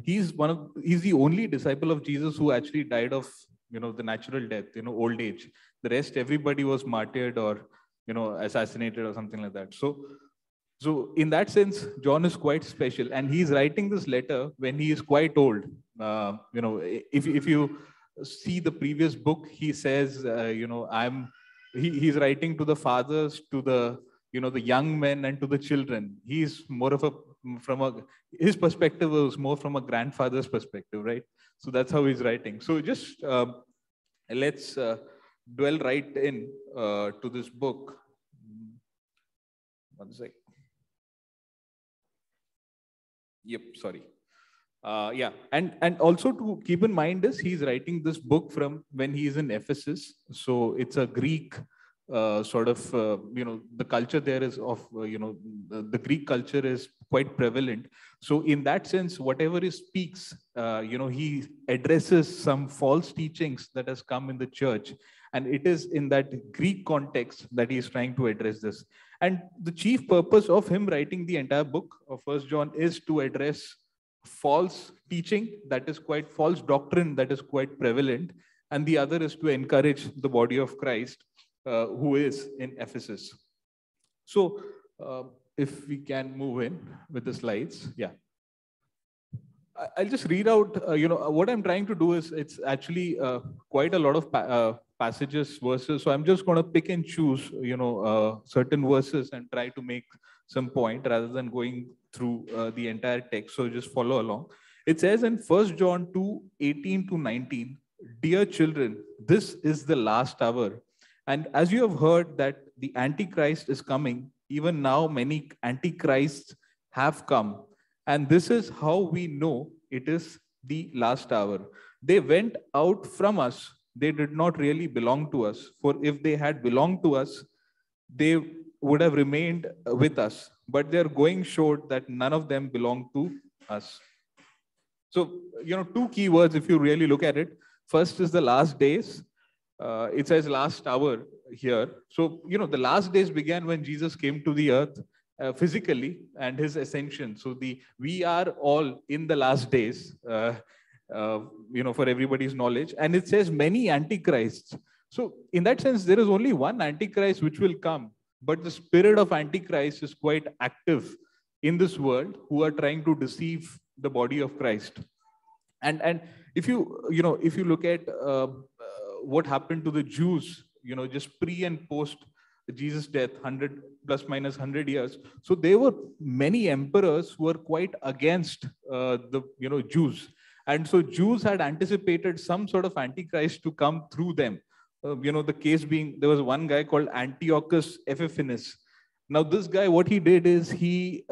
Speaker 10: he's the only disciple of Jesus who actually died of the natural death, old age. The rest, everybody was martyred or assassinated or something like that. So in that sense, John is quite special, and he's writing this letter when he is quite old. If you see the previous book, he says, he's writing to the fathers, to the the young men, and to the children. He's more of his perspective was more from a grandfather's perspective, right? So that's how he's writing. So just let's dwell right in to this book. One sec. Yep, sorry. And also to keep in mind is he's writing this book from when he's in Ephesus. So it's a Greek the culture there is of, the Greek culture is quite prevalent. So in that sense, whatever he speaks, he addresses some false teachings that has come in the church. And it is in that Greek context that he is trying to address this. And the chief purpose of him writing the entire book of First John is to address false teaching, that is quite false doctrine that is quite prevalent. And the other is to encourage the body of Christ who is in Ephesus. So if we can move in with the slides. Yeah. I'll just read out, what I'm trying to do is, it's actually quite a lot of passages, verses. So I'm just going to pick and choose, certain verses and try to make some point rather than going through the entire text. So just follow along. It says in 1 John 2, 18 to 19, "Dear children, this is the last hour. And as you have heard that the Antichrist is coming, even now many Antichrists have come. And this is how we know it is the last hour. They went out from us. They did not really belong to us. For if they had belonged to us, they would have remained with us. But their going showed that none of them belonged to us." So, two key words if you really look at it. First is the last days. It says last hour here. So, the last days began when Jesus came to the earth physically and his ascension. So we are all in the last days, for everybody's knowledge. And it says many antichrists. So in that sense, there is only one antichrist which will come. But the spirit of antichrist is quite active in this world, who are trying to deceive the body of Christ. And if you look at what happened to the Jews, just pre and post Jesus' death, 100 plus minus 100 years. So there were many emperors who were quite against the Jews. And so Jews had anticipated some sort of antichrist to come through them. The case being, there was one guy called Antiochus Epiphanes. Now this guy, what he did is he,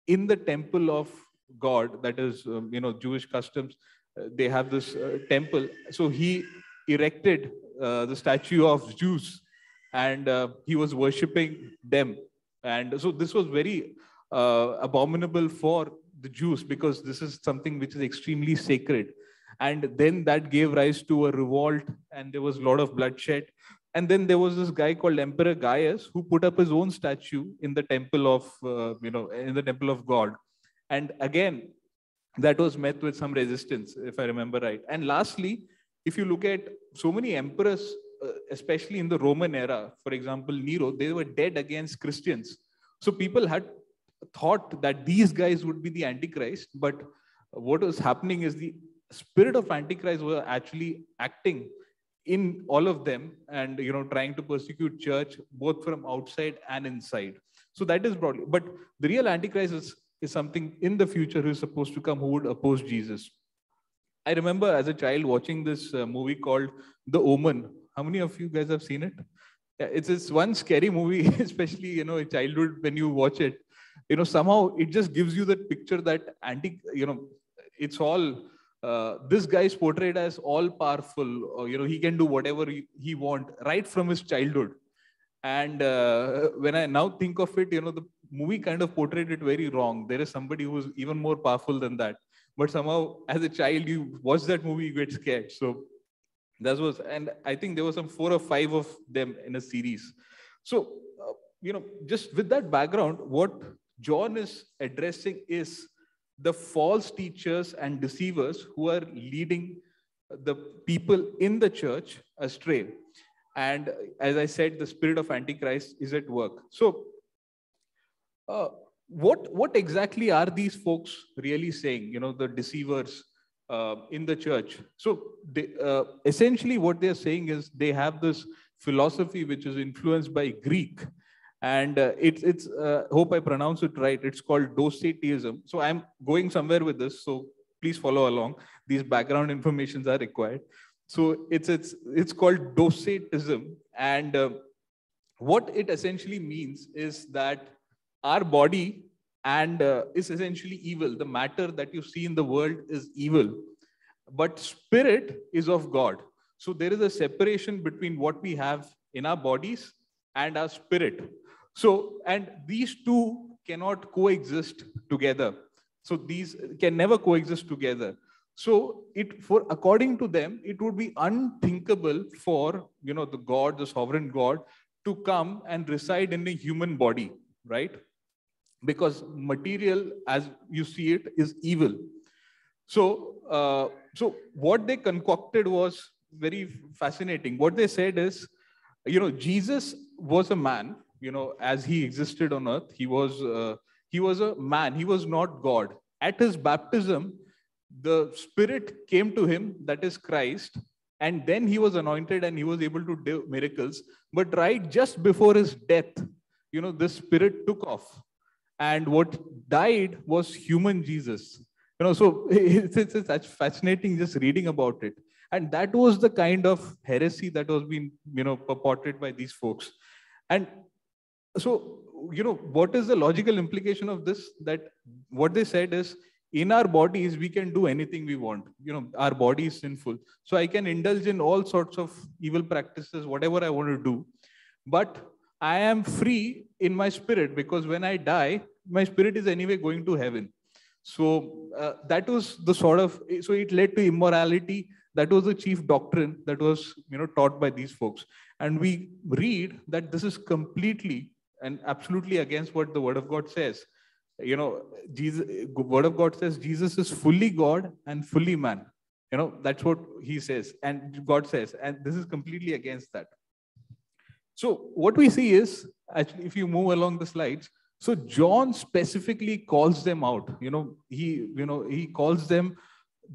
Speaker 10: in the temple of God, that is, Jewish customs, they have this temple. So he erected the statue of Zeus, and he was worshipping them. And so this was very abominable for the Jews, because this is something which is extremely sacred. And then that gave rise to a revolt, and there was a lot of bloodshed. And then there was this guy called Emperor Gaius who put up his own statue in the temple of, in the temple of God. And again, that was met with some resistance, if I remember right. And lastly, if you look at so many emperors, especially in the Roman era, for example, Nero, they were dead against Christians. So people had thought that these guys would be the Antichrist, but what was happening is the spirit of Antichrist was actually acting in all of them and trying to persecute church both from outside and inside. So that is broadly, but the real Antichrist is something in the future who is supposed to come who would oppose Jesus. I remember as a child watching this movie called The Omen. How many of you guys have seen it? Yeah, it's this one scary movie, especially in childhood when you watch it. Somehow it just gives you that picture that it's all this guy is portrayed as all powerful, or he can do whatever he want right from his childhood. And when I now think of it, the movie kind of portrayed it very wrong. There is somebody who's even more powerful than that. But somehow, as a child, you watch that movie, you get scared. So that was, and I think there were some 4 or 5 of them in a series. So, just with that background, what John is addressing is the false teachers and deceivers who are leading the people in the church astray. And as I said, the spirit of Antichrist is at work. So, what exactly are these folks really saying? The deceivers in the church. So, they, essentially, what they are saying is they have this philosophy which is influenced by Greek, and it's hope I pronounce it right. It's called Docetism. So I'm going somewhere with this. So please follow along. These background informations are required. So it's called Docetism, and what it essentially means is that our body and is essentially evil. The matter that you see in the world is evil, but spirit is of God. So there is a separation between what we have in our bodies and our spirit. So, and these two cannot coexist together. So these can never coexist together. So according to them, it would be unthinkable for, the God, the sovereign God, to come and reside in a human body, right? Because material, as you see it, is evil. So, so what they concocted was very fascinating. What they said is, Jesus was a man, as he existed on earth. He was a man. He was not God. At his baptism, the Spirit came to him, that is Christ, and then he was anointed and he was able to do miracles. But right just before his death, the Spirit took off. And what died was human Jesus. So it's fascinating just reading about it. And that was the kind of heresy that was being, purported by these folks. And so, what is the logical implication of this? That what they said is, in our bodies, we can do anything we want. Our body is sinful. So I can indulge in all sorts of evil practices, whatever I want to do. But I am free in my spirit, because when I die, my spirit is anyway going to heaven. So that was the so it led to immorality. That was the chief doctrine that was, taught by these folks. And we read that this is completely and absolutely against what the Word of God says. Word of God says Jesus is fully God and fully man. That's what he says, and God says, and this is completely against that. So what we see is, actually, if you move along the slides, so John specifically calls them out. He calls them,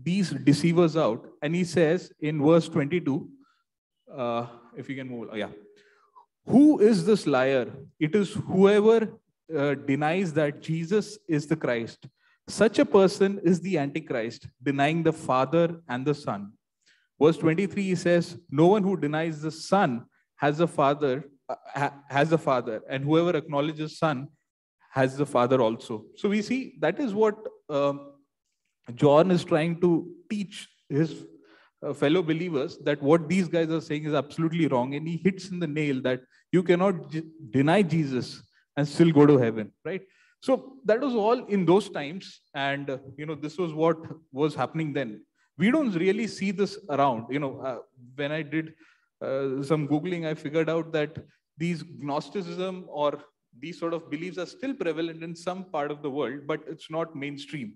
Speaker 10: these deceivers, out, and he says in verse 22, if you can move, who is this liar? It is whoever denies that Jesus is the Christ. Such a person is the Antichrist, denying the Father and the Son. Verse 23, he says, no one who denies the Son has a father, and whoever acknowledges Son has the Father also. So we see that is what John is trying to teach his fellow believers, that what these guys are saying is absolutely wrong. And he hits in the nail that you cannot deny Jesus and still go to heaven, right? So that was all in those times. And, this was what was happening then. We don't really see this around. When I did some Googling, I figured out that these Gnosticism or these sort of beliefs are still prevalent in some part of the world, but it's not mainstream.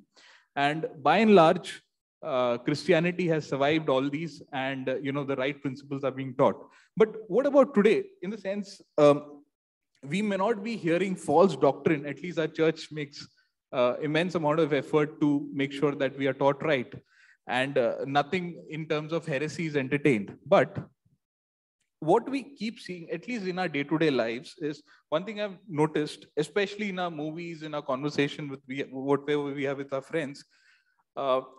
Speaker 10: And by and large, Christianity has survived all these, and the right principles are being taught. But what about today? In the sense, we may not be hearing false doctrine. At least our church makes immense amount of effort to make sure that we are taught right, and nothing in terms of heresy is entertained. But what we keep seeing, at least in our day-to-day lives, is one thing I've noticed, especially in our movies, in our conversation with whatever we have with our friends.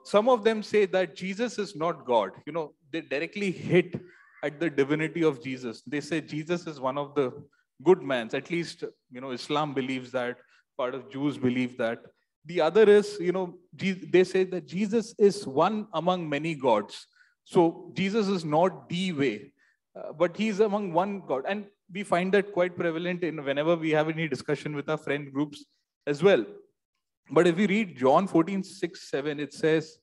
Speaker 10: Some of them say that Jesus is not God. They directly hit at the divinity of Jesus. They say Jesus is one of the good mans. At least, Islam believes that. Part of Jews believe that. The other is, they say that Jesus is one among many gods. So Jesus is not the way, but he's among one God. And we find that quite prevalent in whenever we have any discussion with our friend groups as well. But if we read John 14:6-7, it says,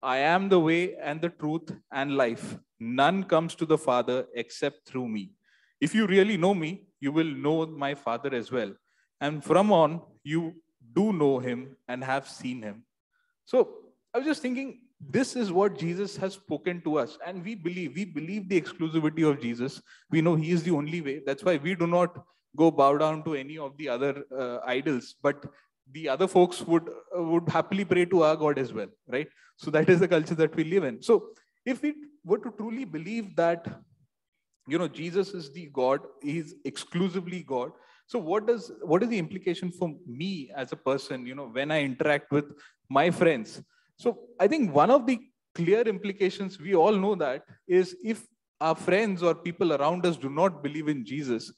Speaker 10: I am the way and the truth and life. None comes to the Father except through me. If you really know me, you will know my Father as well. And from on, you do know him and have seen him. So I was just thinking, this is what Jesus has spoken to us. And we believe the exclusivity of Jesus. We know he is the only way. That's why we do not go bow down to any of the other idols. But the other folks would happily pray to our God as well, right? So that is the culture that we live in. So if we were to truly believe that, Jesus is the God, he is exclusively God. So what is the implication for me as a person, when I interact with my friends? So I think one of the clear implications, we all know that, is if our friends or people around us do not believe in Jesus,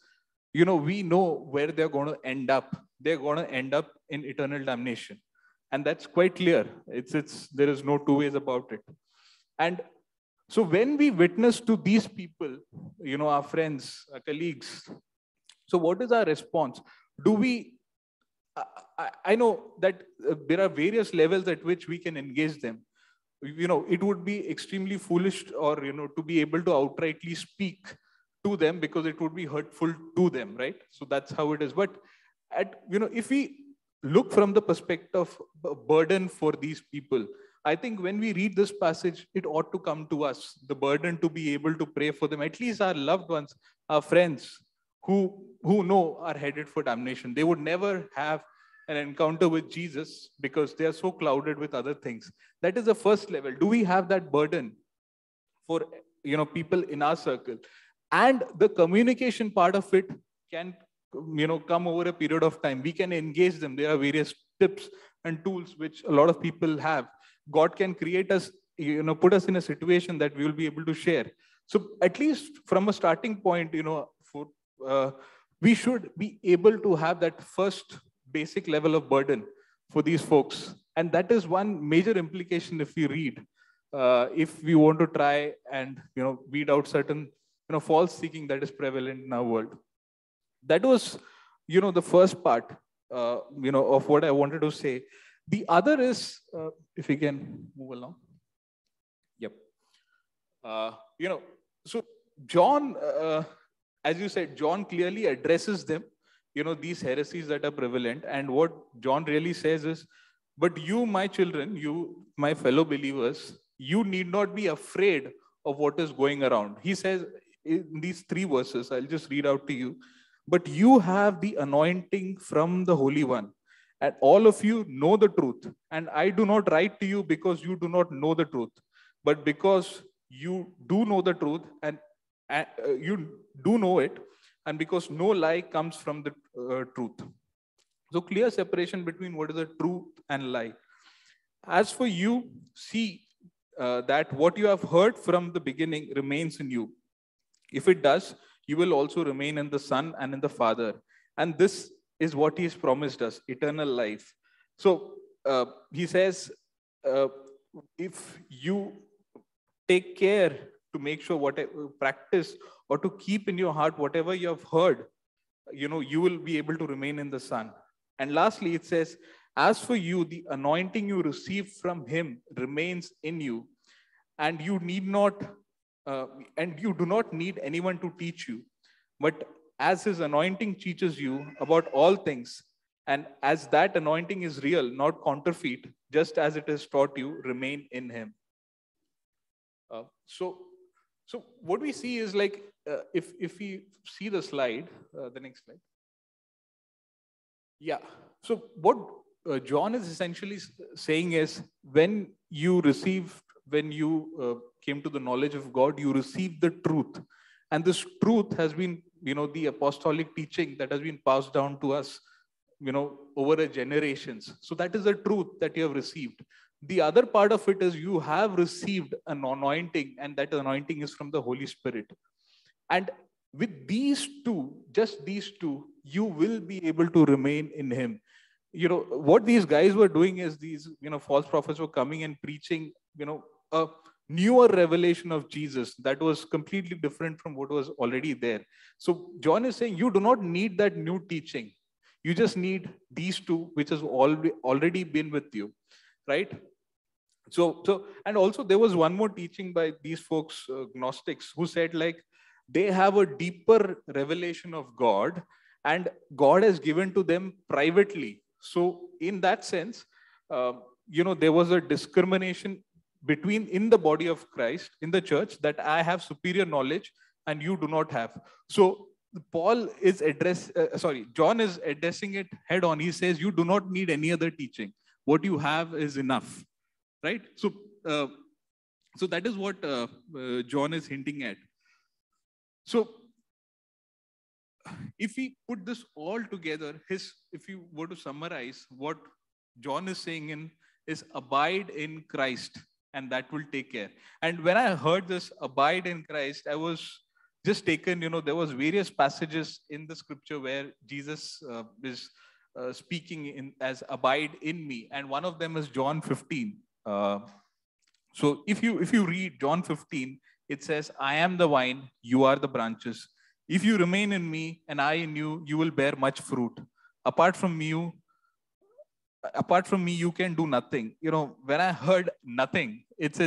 Speaker 10: we know where they're going to end up. They're going to end up in eternal damnation. And that's quite clear. There is no two ways about it. And so when we witness to these people, our friends, our colleagues, so what is our response? Do we, I know that there are various levels at which we can engage them. It would be extremely foolish or, to be able to outrightly speak to them because it would be hurtful to them, right? So that's how it is. But if we look from the perspective of burden for these people, I think when we read this passage, it ought to come to us, the burden to be able to pray for them, at least our loved ones, our friends who know are headed for damnation. They would never have an encounter with Jesus because they are so clouded with other things. That is the first level. Do we have that burden for people in our circle? And the communication part of it can come over a period of time. We can engage them. There are various tips and tools which a lot of people have. God can create us, put us in a situation that we will be able to share. So at least from a starting point, we should be able to have that first basic level of burden for these folks. And that is one major implication if we read, if we want to try and weed out certain false seeking that is prevalent in our world. That was the first part of what I wanted to say. The other is, if we can move along. Yep. So John, as you said, John clearly addresses them, these heresies that are prevalent. And what John really says is, but you, my children, you, my fellow believers, you need not be afraid of what is going around. He says in these 3 verses, I'll just read out to you. But you have the anointing from the Holy One, and all of you know the truth. And I do not write to you because you do not know the truth, but because you do know the truth, and you do know it, and because no lie comes from the truth. So clear separation between what is the truth and lie. As for you, see that what you have heard from the beginning remains in you. If it does, you will also remain in the Son and in the Father. And this is what he has promised us, eternal life. So he says, if you take care to make sure whatever practice or to keep in your heart whatever you have heard, you will be able to remain in the Son. And lastly, it says, as for you, the anointing you received from him remains in you, and you need not and you do not need anyone to teach you, but as his anointing teaches you about all things, and as that anointing is real, not counterfeit, just as it is taught you, remain in him. So what we see is like, if we see the slide, the next slide. Yeah. So what John is essentially saying is, when you came to the knowledge of God, you received the truth. And this truth has been, the apostolic teaching that has been passed down to us, over the generations. So that is the truth that you have received. The other part of it is you have received an anointing, and that anointing is from the Holy Spirit. And with these two, just these two, you will be able to remain in him. What these guys were doing is these, false prophets were coming and preaching, a newer revelation of Jesus that was completely different from what was already there. So John is saying, you do not need that new teaching. You just need these two, which has already been with you, right? So, and also there was one more teaching by these folks, Gnostics, who said like, they have a deeper revelation of God, and God has given to them privately. So in that sense, there was a discrimination in the body of Christ, in the church, that I have superior knowledge and you do not have. So John is addressing it head on. He says, you do not need any other teaching. What you have is enough, right? So that is what John is hinting at. So if we put this all together, if you were to summarize what John is saying is abide in Christ, and that will take care. And when I heard this abide in Christ, I was just taken, there was various passages in the scripture where Jesus is speaking as abide in me. And one of them is John 15. So if you read John 15, it says, I am the vine, you are the branches. If you remain in me and I in you, you will bear much fruit. Apart from me, you can do nothing. When I heard nothing, it's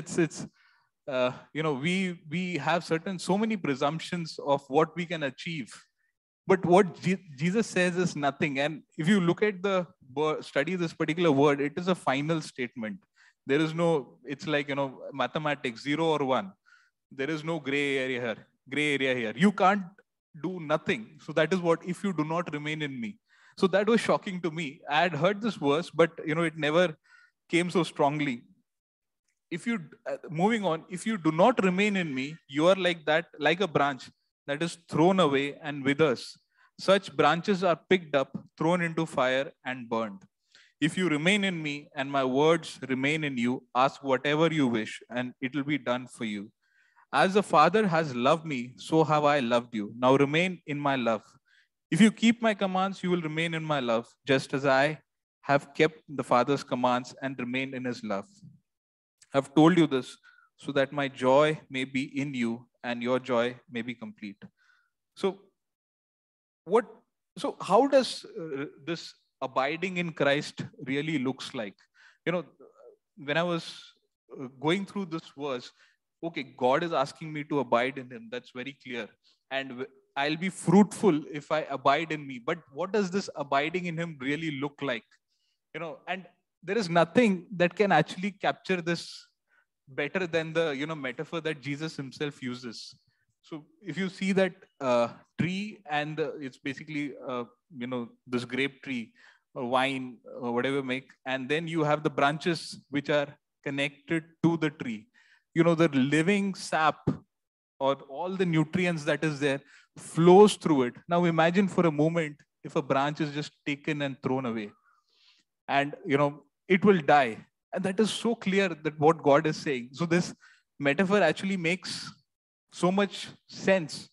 Speaker 10: we have so many presumptions of what we can achieve. But what Jesus says is nothing. And if you look at study this particular word, it is a final statement. There is no, it's like, mathematics, 0 or 1. There is no gray area here. You can't do nothing. So that is what, if you do not remain in me. So that was shocking to me. I had heard this verse, but it never came so strongly. Moving on, if you do not remain in me, you are like a branch that is thrown away and withers. Such branches are picked up, thrown into fire and burned. If you remain in me and my words remain in you, ask whatever you wish and it will be done for you. As the Father has loved me, so have I loved you. Now remain in my love. If you keep my commands, you will remain in my love, just as I have kept the Father's commands and remained in his love. I have told you this so that my joy may be in you and your joy may be complete. So how does this abiding in Christ really looks like? When I was going through this verse, okay, God is asking me to abide in him. That's very clear. And I'll be fruitful if I abide in me. But what does this abiding in him really look like? And there is nothing that can actually capture this better than the, metaphor that Jesus himself uses. So if you see that tree and it's basically, this grape tree, wine, whatever make, and then you have the branches which are connected to the tree. The living sap or all the nutrients that is there flows through it. Now imagine for a moment if a branch is just taken and thrown away and, it will die. And that is so clear that what God is saying. So this metaphor actually makes so much sense.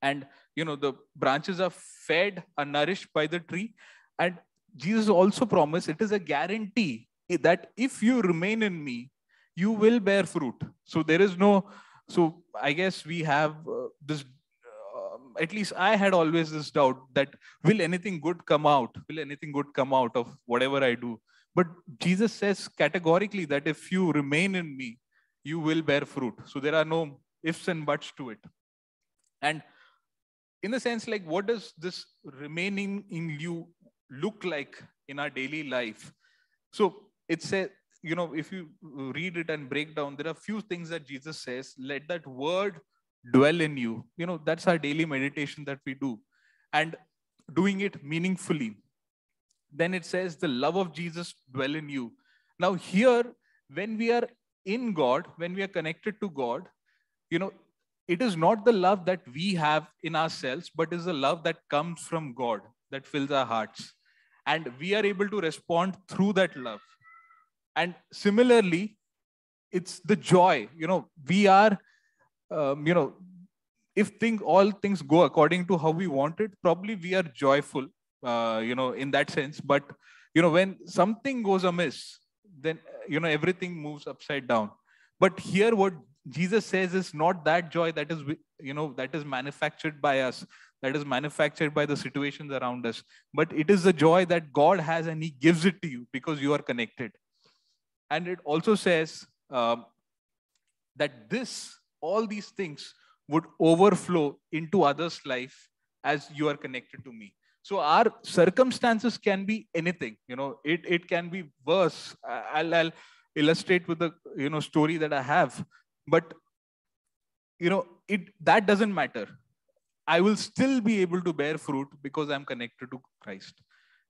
Speaker 10: And, the branches are fed, are nourished by the tree. And Jesus also promised, it is a guarantee that if you remain in me, you will bear fruit. So there is no, so I guess we have this, at least I had always this doubt that will anything good come out? Will anything good come out of whatever I do? But Jesus says categorically that if you remain in me, you will bear fruit. So there are no ifs and buts to it. And in the sense, like, what does this remaining in you look like in our daily life? So it says, if you read it and break down, there are few things that Jesus says. Let that word dwell in you. That's our daily meditation that we do, and doing it meaningfully. Then it says the love of Jesus dwell in you. Now here, when we are in God, when we are connected to God, it is not the love that we have in ourselves, but is the love that comes from God that fills our hearts. And we are able to respond through that love. And similarly, it's the joy. We are, if all things go according to how we want it, probably we are joyful, in that sense. But, when something goes amiss, then, everything moves upside down. But here, what Jesus says is not that joy that is, that is manufactured by us, that is manufactured by the situations around us. But it is the joy that God has, and He gives it to you because you are connected. And it also says that all these things would overflow into others' life as you are connected to me. So our circumstances can be anything. It can be worse. I'll illustrate with the story that I have. But that doesn't matter. I will still be able to bear fruit because I'm connected to Christ.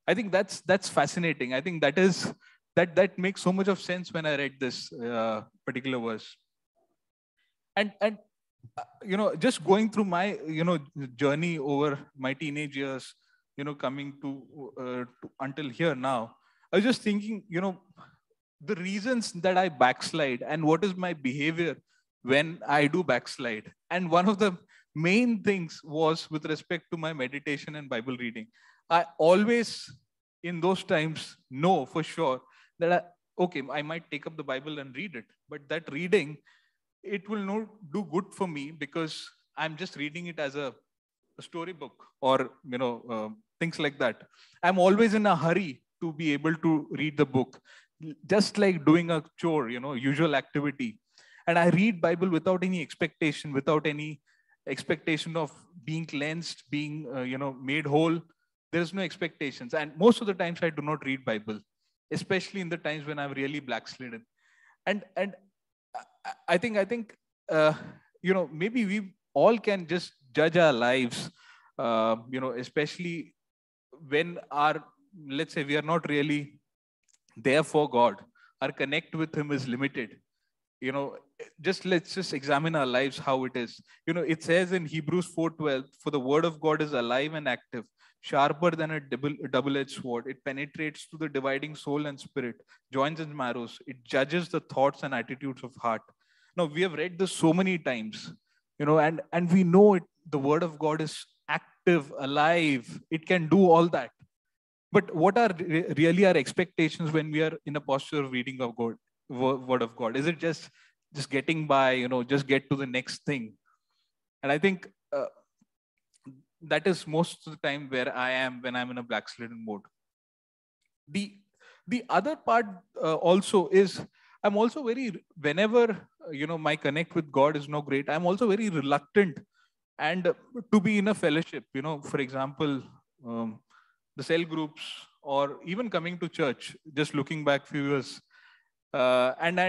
Speaker 10: I think that's fascinating. I think that makes so much of sense when I read this particular verse. And just going through my journey over my teenage years, coming to until here now, I was just thinking, the reasons that I backslide and what is my behavior when I do backslide. And one of the main things was with respect to my meditation and Bible reading. I always, in those times, know for sure that I might take up the Bible and read it, but that reading, it will not do good for me because I'm just reading it as a storybook or things like that. I'm always in a hurry to be able to read the book, just like doing a chore, usual activity. And I read Bible without any expectation, of being cleansed, being made whole. There's no expectations. And most of the times I do not read Bible, especially in the times when I'm really backslidden. And I think maybe we all can just judge our lives, especially when let's say we are not really there for God. Our connect with Him is limited. Let's just examine our lives, how it is. It says in Hebrews 4:12, for the word of God is alive and active, sharper than a double-edged sword. It penetrates to the dividing soul and spirit, joints and marrows. It judges the thoughts and attitudes of heart. Now, we have read this so many times, and we know it. The word of God is active, alive. It can do all that. But what are really our expectations when we are in a posture of reading of God, word of God? Is it just getting by, just get to the next thing? And I think that is most of the time where I am when I'm in a backslidden mode. The other part also is, I'm also whenever, my connect with God is not great, I'm also very reluctant and to be in a fellowship, for example, the cell groups, or even coming to church, just looking back few years. And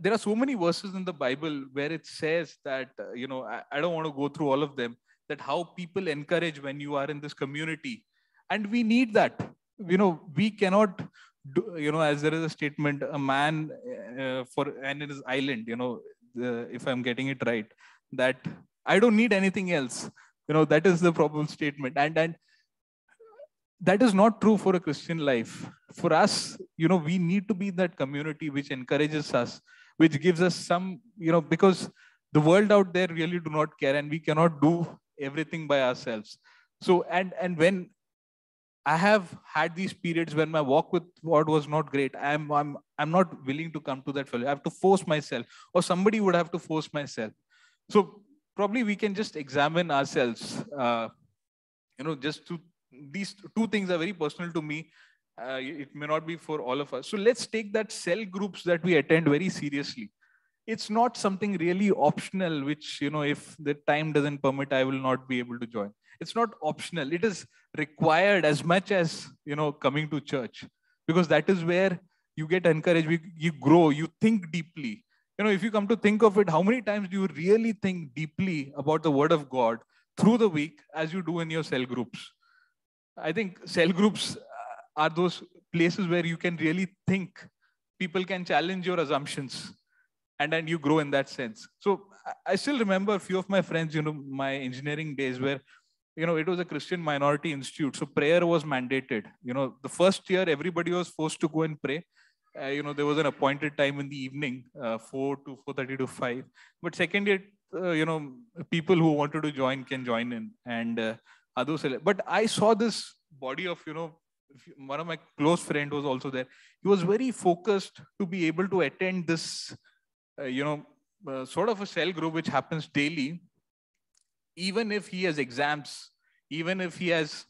Speaker 10: there are so many verses in the Bible where it says that, I don't want to go through all of them, that how people encourage when you are in this community. And we need that. We cannot do, as there is a statement, a man and in his island, if I'm getting it right, that I don't need anything else. That is the probable statement. And that is not true for a Christian life. For us, we need to be that community which encourages us, which gives us some, because the world out there really do not care, and we cannot do everything by ourselves. So, and when I have had these periods when my walk with God was not great, I'm not willing to come to that fellowship. I have to force myself, or somebody would have to force myself. So probably we can just examine ourselves, just to, these two things are very personal to me. It may not be for all of us. So let's take that cell groups that we attend very seriously. it's not something really optional, which, if the time doesn't permit, I will not be able to join. It's not optional. It is required as much as, coming to church, because that is where you get encouraged, you grow, you think deeply. If you come to think of it, how many times do you really think deeply about the word of God through the week as you do in your cell groups? I think cell groups are those places where you can really think. People can challenge your assumptions, and then you grow in that sense. So I still remember a few of my friends, my engineering days, where, it was a Christian minority institute. So prayer was mandated. The first year, everybody was forced to go and pray. There was an appointed time in the evening, 4 to 4:30 to 5. But second year, people who wanted to join can join in. And others. But I saw this body of, one of my close friend was also there. He was very focused to be able to attend this, sort of a cell group which happens daily, even if he has exams, even if he has,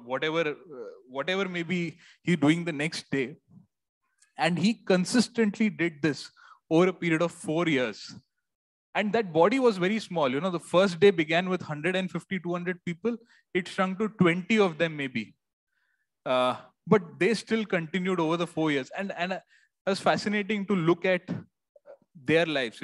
Speaker 10: whatever maybe he's doing the next day. And he consistently did this over a period of 4 years. And that body was very small. The first day began with 150, 200 people. It shrunk to 20 of them maybe. But they still continued over the 4 years. And it was fascinating to look at their lives.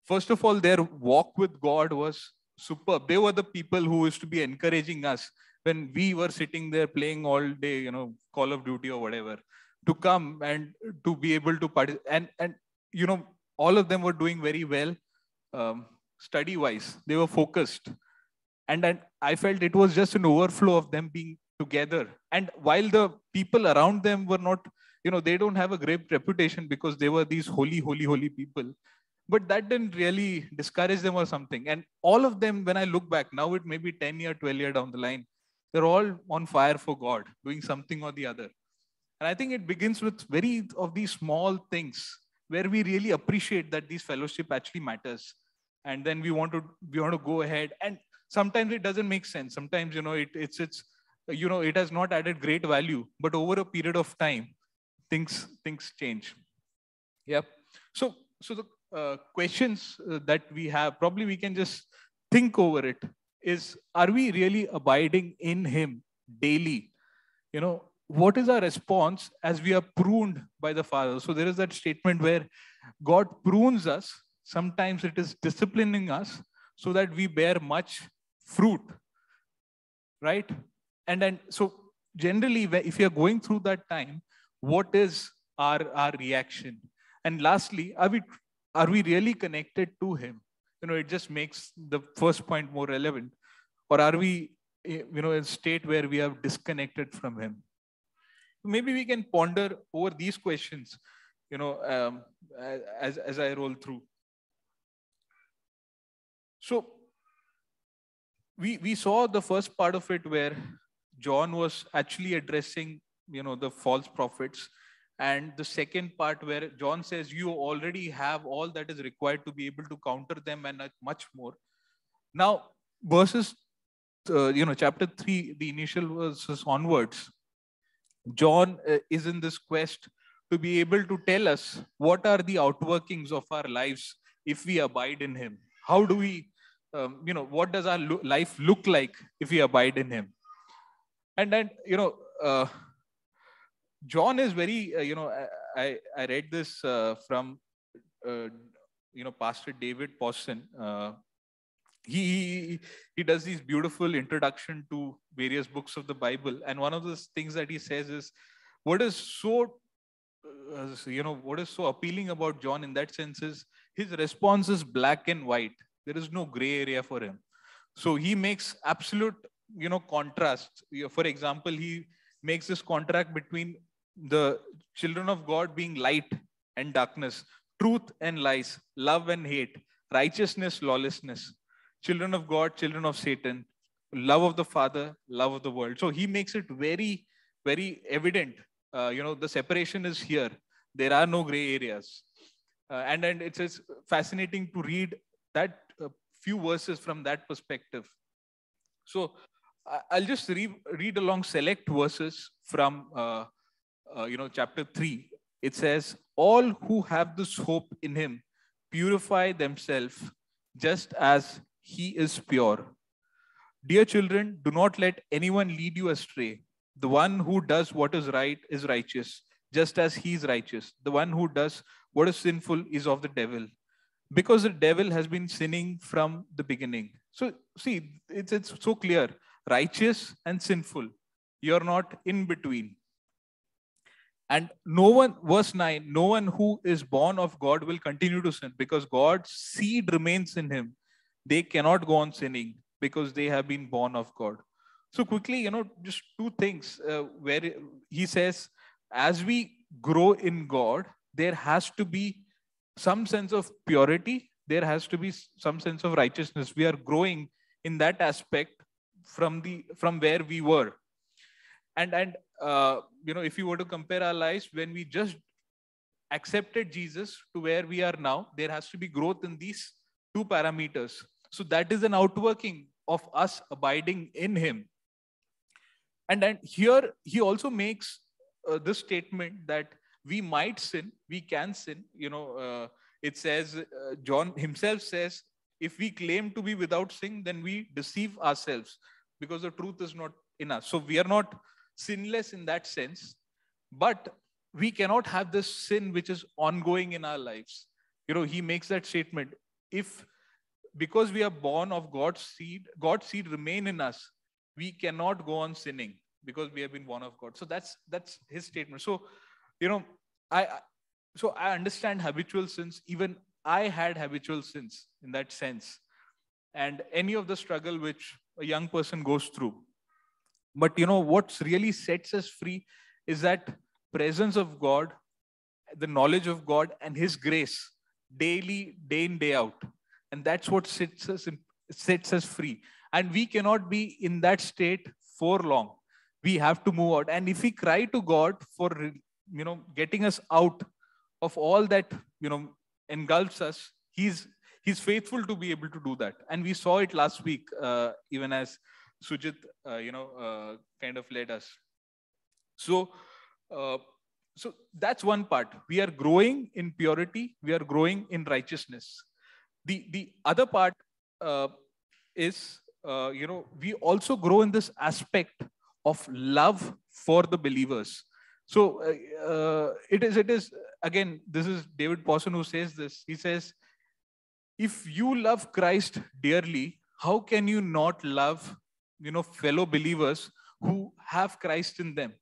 Speaker 10: First of all, their walk with God was superb. They were the people who used to be encouraging us when we were sitting there playing all day, Call of Duty or whatever, to come and to be able to participate. And all of them were doing very well study-wise. They were focused. And I felt it was just an overflow of them being together. And while the people around them were not, they don't have a great reputation because they were these holy, holy, holy people. But that didn't really discourage them or something. And all of them, when I look back, now it may be 10 years, 12 years down the line, they're all on fire for God, doing something or the other. And I think it begins with very of these small things where we really appreciate that this fellowship actually matters. And then we want to go ahead. And sometimes it doesn't make sense. Sometimes, it has not added great value, but over a period of time, things change. Yep. So the questions that we have, probably we can just think over it, is, are we really abiding in him daily? What is our response as we are pruned by the Father? So there is that statement where God prunes us. Sometimes it is disciplining us so that we bear much fruit, right? And then, so generally, if you are going through that time, what is our reaction? And lastly, are we really connected to him? It just makes the first point more relevant. Or are we, in a state where we have disconnected from him? Maybe we can ponder over these questions, as I roll through. So we saw the first part of it where John was actually addressing, the false prophets. And the second part where John says, you already have all that is required to be able to counter them and much more. Now, verses, chapter 3, the initial verses onwards, John is in this quest to be able to tell us what are the outworkings of our lives if we abide in him. How do we, what does our life look like if we abide in him? And then, John is very, I read this from, Pastor David Pawson. He does these beautiful introduction to various books of the Bible. And one of the things that he says is, what is so appealing about John in that sense is his response is black and white. There is no gray area for him. So he makes absolute, contrast. For example, he makes this contrast between the children of God being light and darkness, truth and lies, love and hate, righteousness, lawlessness. Children of God, children of Satan, love of the Father, love of the world. So he makes it very, very evident. The separation is here. There are no gray areas. And it's fascinating to read that few verses from that perspective. So I'll just read along select verses from, chapter 3. It says, all who have this hope in him purify themselves just as he is pure. Dear children, do not let anyone lead you astray. The one who does what is right is righteous, just as he is righteous. The one who does what is sinful is of the devil, because the devil has been sinning from the beginning. So, see, it's so clear, righteous and sinful. You're not in between. And no one, verse 9, no one who is born of God will continue to sin because God's seed remains in him. They cannot go on sinning because they have been born of God. So quickly, just two things where he says, as we grow in God, there has to be some sense of purity. There has to be some sense of righteousness. We are growing in that aspect from where we were. And if you were to compare our lives when we just accepted Jesus to where we are now, there has to be growth in these two parameters. So that is an outworking of us abiding in him. And here he also makes this statement that we might sin, we can sin. It says, John himself says, if we claim to be without sin, then we deceive ourselves because the truth is not in us. So we are not sinless in that sense, but we cannot have this sin which is ongoing in our lives. He makes that statement. Because we are born of God's seed remain in us, we cannot go on sinning because we have been born of God. So that's his statement. So, I understand habitual sins. Even I had habitual sins in that sense. And any of the struggle which a young person goes through. But what's really sets us free is that presence of God, the knowledge of God and his grace daily, day in, day out. And that's what sets us free. And we cannot be in that state for long. We have to move out. And if we cry to God for, getting us out of all that, engulfs us, he's faithful to be able to do that. And we saw it last week, even as Sujit, kind of led us. So that's one part. We are growing in purity. We are growing in righteousness. The other part is, we also grow in this aspect of love for the believers. So it is again, this is David Pawson who says this. He says, if you love Christ dearly, how can you not love, fellow believers who have Christ in them?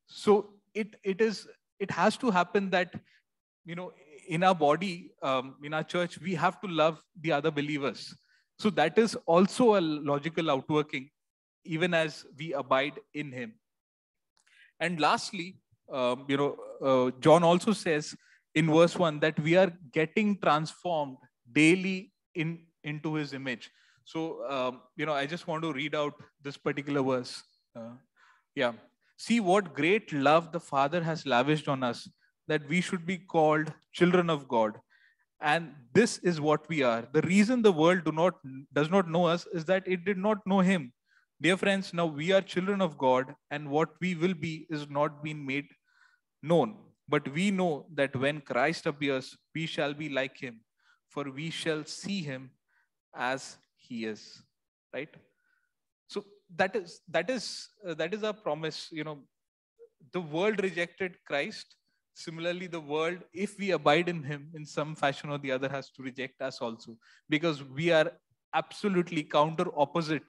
Speaker 10: So it has to happen that, in our body, in our church, we have to love the other believers. So that is also a logical outworking, even as we abide in him. And lastly, John also says in verse 1 that we are getting transformed daily into his image. So, I just want to read out this particular verse. See what great love the Father has lavished on us, that we should be called children of God. And this is what we are. The reason the world does not know us is that it did not know him. Dear friends, now we are children of God, and what we will be is not been made known. But we know that when Christ appears, we shall be like him, for we shall see him as he is. Right? So that is our promise. The world rejected Christ. Similarly, the world, if we abide in him in some fashion or the other, has to reject us also, because we are absolutely counter opposite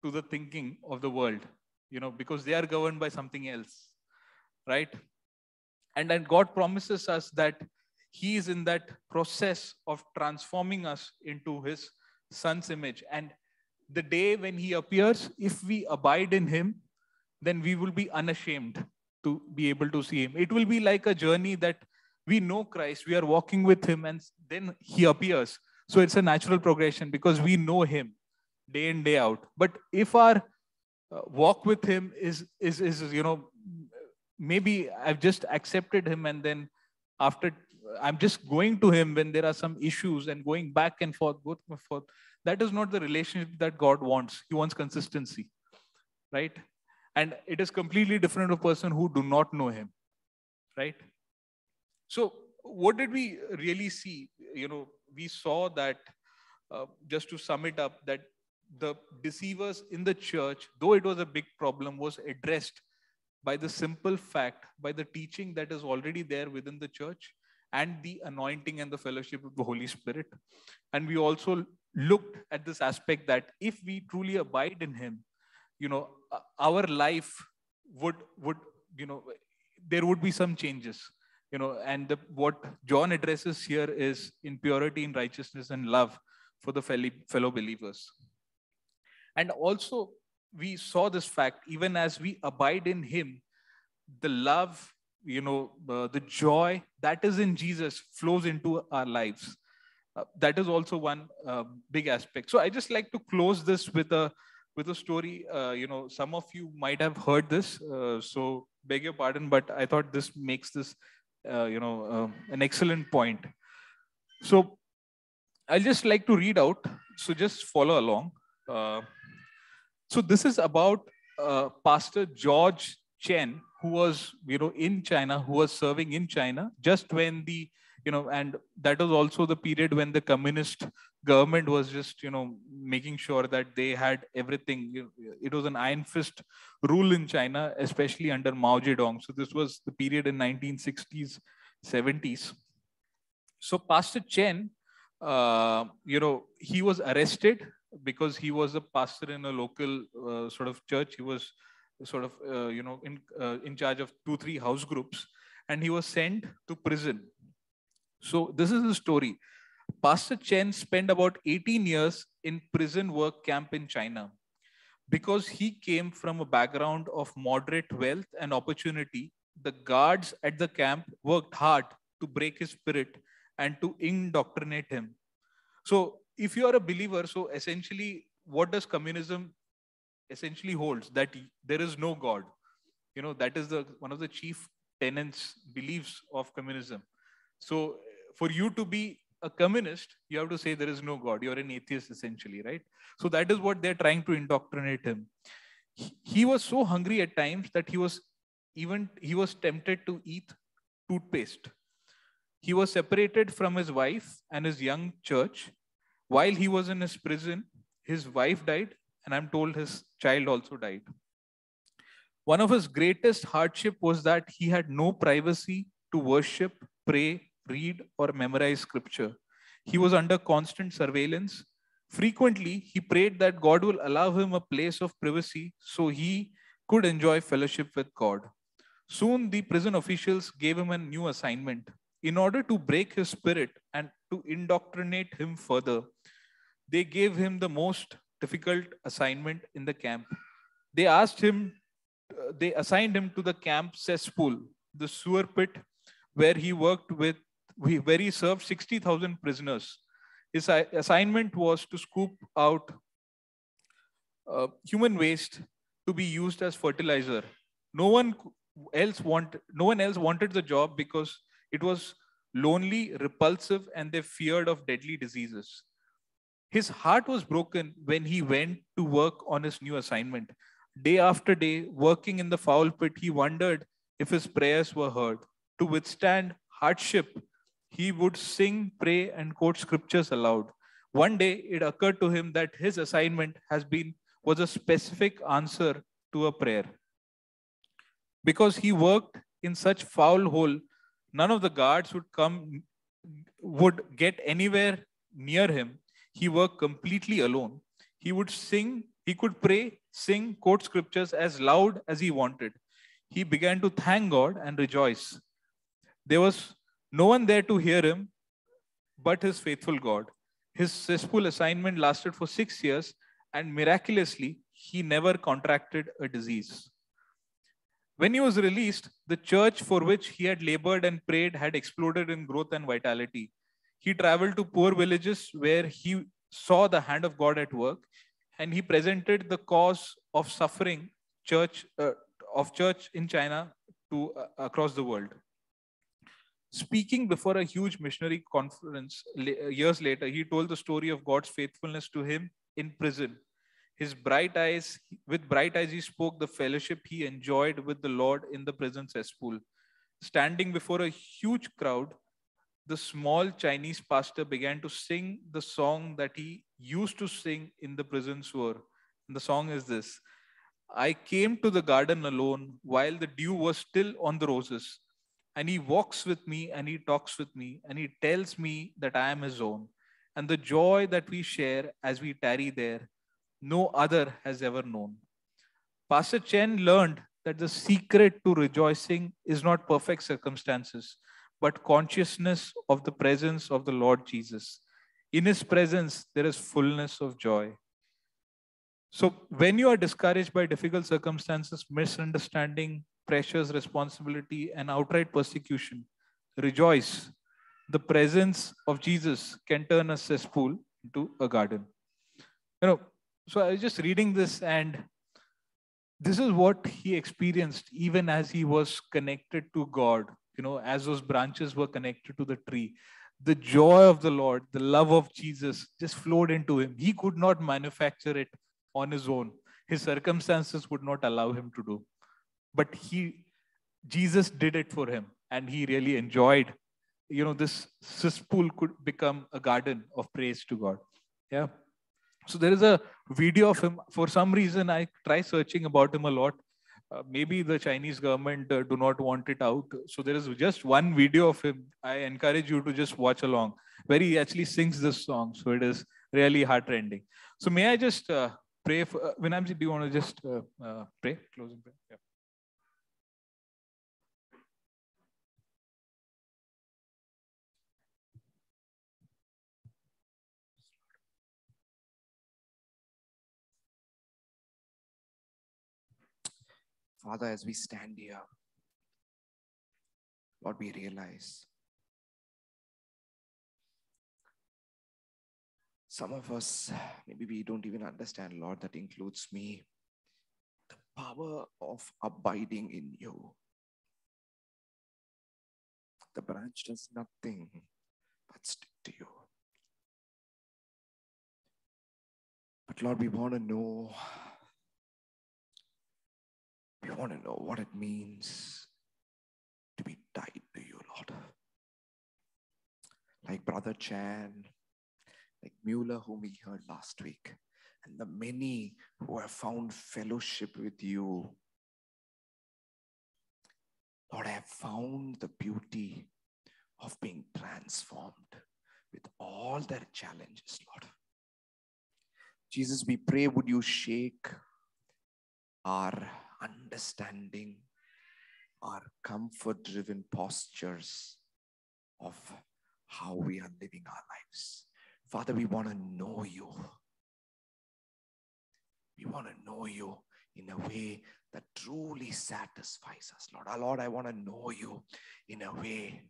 Speaker 10: to the thinking of the world, because they are governed by something else, right? And then God promises us that he is in that process of transforming us into his son's image. And the day when he appears, if we abide in him, then we will be unashamed to be able to see him. It will be like a journey that we know Christ, we are walking with him, and then he appears. So it's a natural progression because we know him day in, day out. But if our walk with him is maybe I've just accepted him, and then after I'm just going to him when there are some issues and going back and forth, that is not the relationship that God wants. He wants consistency, right? And it is completely different of a person who do not know him, right? So what did we really see, we saw that, just to sum it up, that the deceivers in the church, though it was a big problem, was addressed by the simple fact, by the teaching that is already there within the church, and the anointing and the fellowship of the Holy Spirit. And we also looked at this aspect that if we truly abide in Him, our life would there would be some changes, and what John addresses here is in purity, in righteousness, and love for the fellow believers. And also, we saw this fact, even as we abide in Him, the love, the joy that is in Jesus flows into our lives. That is also one big aspect. So I just like to close this with a story. Some of you might have heard this, so beg your pardon, but I thought this makes this, an excellent point. So I'll just like to read out. So just follow along. So this is about Pastor George Chen, who was, in China, who was serving in China just when the, and that was also the period when the communist government was just, making sure that they had everything. It was an iron fist rule in China, especially under Mao Zedong. So this was the period in 1960s, 70s. So Pastor Chen, he was arrested because he was a pastor in a local sort of church. He was sort of, in charge of 2-3 house groups, and he was sent to prison. So this is the story. Pastor Chen spent about 18 years in prison work camp in China. Because he came from a background of moderate wealth and opportunity, the guards at the camp worked hard to break his spirit and to indoctrinate him. So if you are a believer, so essentially what does communism essentially holds? That there is no God. That is one of the chief tenets, beliefs of communism. So for you to be a communist, you have to say there is no God. You're an atheist essentially, right? So that is what they're trying to indoctrinate him. He was so hungry at times that he was tempted to eat toothpaste. He was separated from his wife and his young church. While he was in his prison, his wife died, and I'm told his child also died. One of his greatest hardship was that he had no privacy to worship, pray, read, or memorize scripture. He was under constant surveillance. Frequently, he prayed that God will allow him a place of privacy so he could enjoy fellowship with God. Soon, the prison officials gave him a new assignment. In order to break his spirit and to indoctrinate him further, they gave him the most difficult assignment in the camp. They assigned him to the camp cesspool, the sewer pit, where he served 60,000 prisoners. His assignment was to scoop out human waste to be used as fertilizer. No one else wanted the job because it was lonely, repulsive, and they feared of deadly diseases. His heart was broken when he went to work on his new assignment. Day after day, working in the foul pit, he wondered if his prayers were heard. To withstand hardship, he would sing, pray, and quote scriptures aloud. One day, it occurred to him that his assignment was a specific answer to a prayer. Because he worked in such foul hole, none of the guards would get anywhere near him. He worked completely alone. He could pray, sing, quote scriptures as loud as he wanted. He began to thank God and rejoice. There was no one there to hear him but his faithful God. His cesspool assignment lasted for 6 years, and miraculously, he never contracted a disease. When he was released, the church for which he had labored and prayed had exploded in growth and vitality. He traveled to poor villages where he saw the hand of God at work, and he presented the cause of suffering church in China to across the world. Speaking before a huge missionary conference years later, he told the story of God's faithfulness to him in prison. With bright eyes, he spoke the fellowship he enjoyed with the Lord in the prison cesspool. Standing before a huge crowd, the small Chinese pastor began to sing the song that he used to sing in the prison sewer. And the song is this: I came to the garden alone while the dew was still on the roses. And he walks with me and he talks with me and he tells me that I am his own. And the joy that we share as we tarry there, no other has ever known. Pastor Chen learned that the secret to rejoicing is not perfect circumstances, but consciousness of the presence of the Lord Jesus. In his presence, there is fullness of joy. So, when you are discouraged by difficult circumstances, misunderstanding, pressures, responsibility, and outright persecution, rejoice. The presence of Jesus can turn a cesspool into a garden. So I was just reading this, and this is what he experienced even as he was connected to God. As those branches were connected to the tree, the joy of the Lord, the love of Jesus just flowed into him. He could not manufacture it on his own. His circumstances would not allow him to do. But Jesus did it for him, and he really enjoyed. This cesspool could become a garden of praise to God. Yeah. So there is a video of him. For some reason, I try searching about him a lot. Maybe the Chinese government do not want it out. So there is just one video of him. I encourage you to just watch along, where he actually sings this song. So it is really heart-rending. So may I just pray for Vinamji, do you want to just pray? Closing prayer. Yeah.
Speaker 3: Father, as we stand here, Lord, we realize some of us, maybe we don't even understand, Lord, that includes me, the power of abiding in you. The branch does nothing but stick to you. But Lord, we want to know what it means to be tied to you, Lord. Like Brother Chan, like Mueller, whom we heard last week, and the many who have found fellowship with you. Lord, I have found the beauty of being transformed with all their challenges, Lord. Jesus, we pray, would you shake our understanding, our comfort-driven postures of how we are living our lives. Father, we want to know you. We want to know you in a way that truly satisfies us, Lord. Our Lord, I want to know you in a way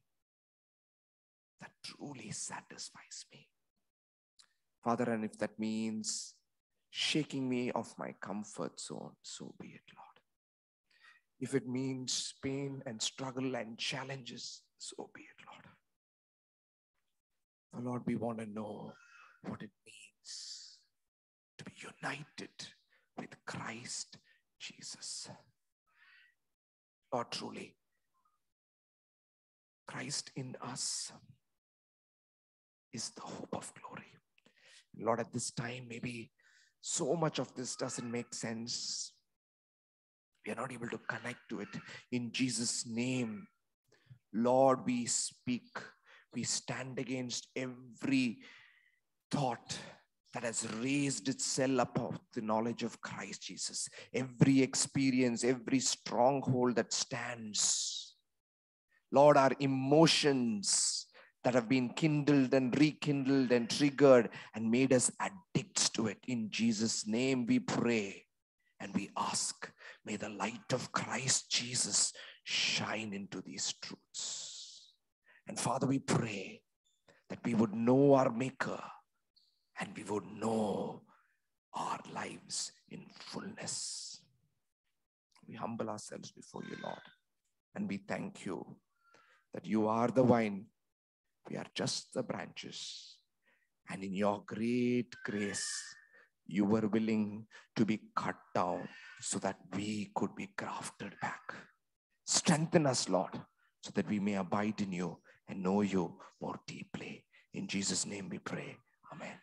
Speaker 3: that truly satisfies me. Father, and if that means shaking me off my comfort zone, so be it, Lord. If it means pain and struggle and challenges, so be it, Lord. Oh, Lord, we want to know what it means to be united with Christ Jesus. Lord, truly, Christ in us is the hope of glory. Lord, at this time, maybe so much of this doesn't make sense. We are not able to connect to it. In Jesus' name, Lord, we speak. We stand against every thought that has raised itself above the knowledge of Christ Jesus. Every experience, every stronghold that stands. Lord, our emotions that have been kindled and rekindled and triggered and made us addicts to it. In Jesus' name we pray and we ask, may the light of Christ Jesus shine into these truths. And Father, we pray that we would know our Maker and we would know our lives in fullness. We humble ourselves before you, Lord, and we thank you that you are the vine. We are just the branches. And in your great grace, you were willing to be cut down so that we could be grafted back. Strengthen us, Lord, so that we may abide in you and know you more deeply. In Jesus' name we pray. Amen.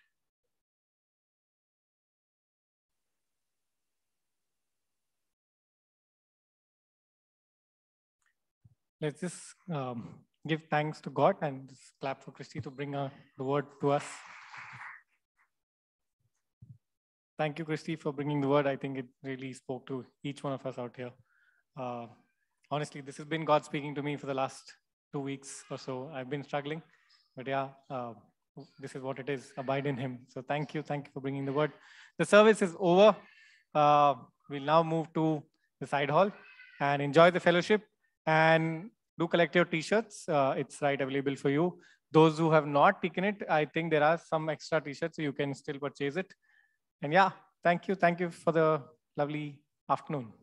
Speaker 11: Let's just give thanks to God and just clap for Christy to bring the word to us. Thank you, Christy, for bringing the word. I think it really spoke to each one of us out here. Honestly, this has been God speaking to me for the last 2 weeks or so. I've been struggling, but yeah, this is what it is. Abide in Him. So thank you for bringing the word. The service is over. We'll now move to the side hall and enjoy the fellowship. And do collect your t-shirts. It's right available for you. Those who have not taken it, I think there are some extra t-shirts, so you can still purchase it. And yeah, thank you for the lovely afternoon.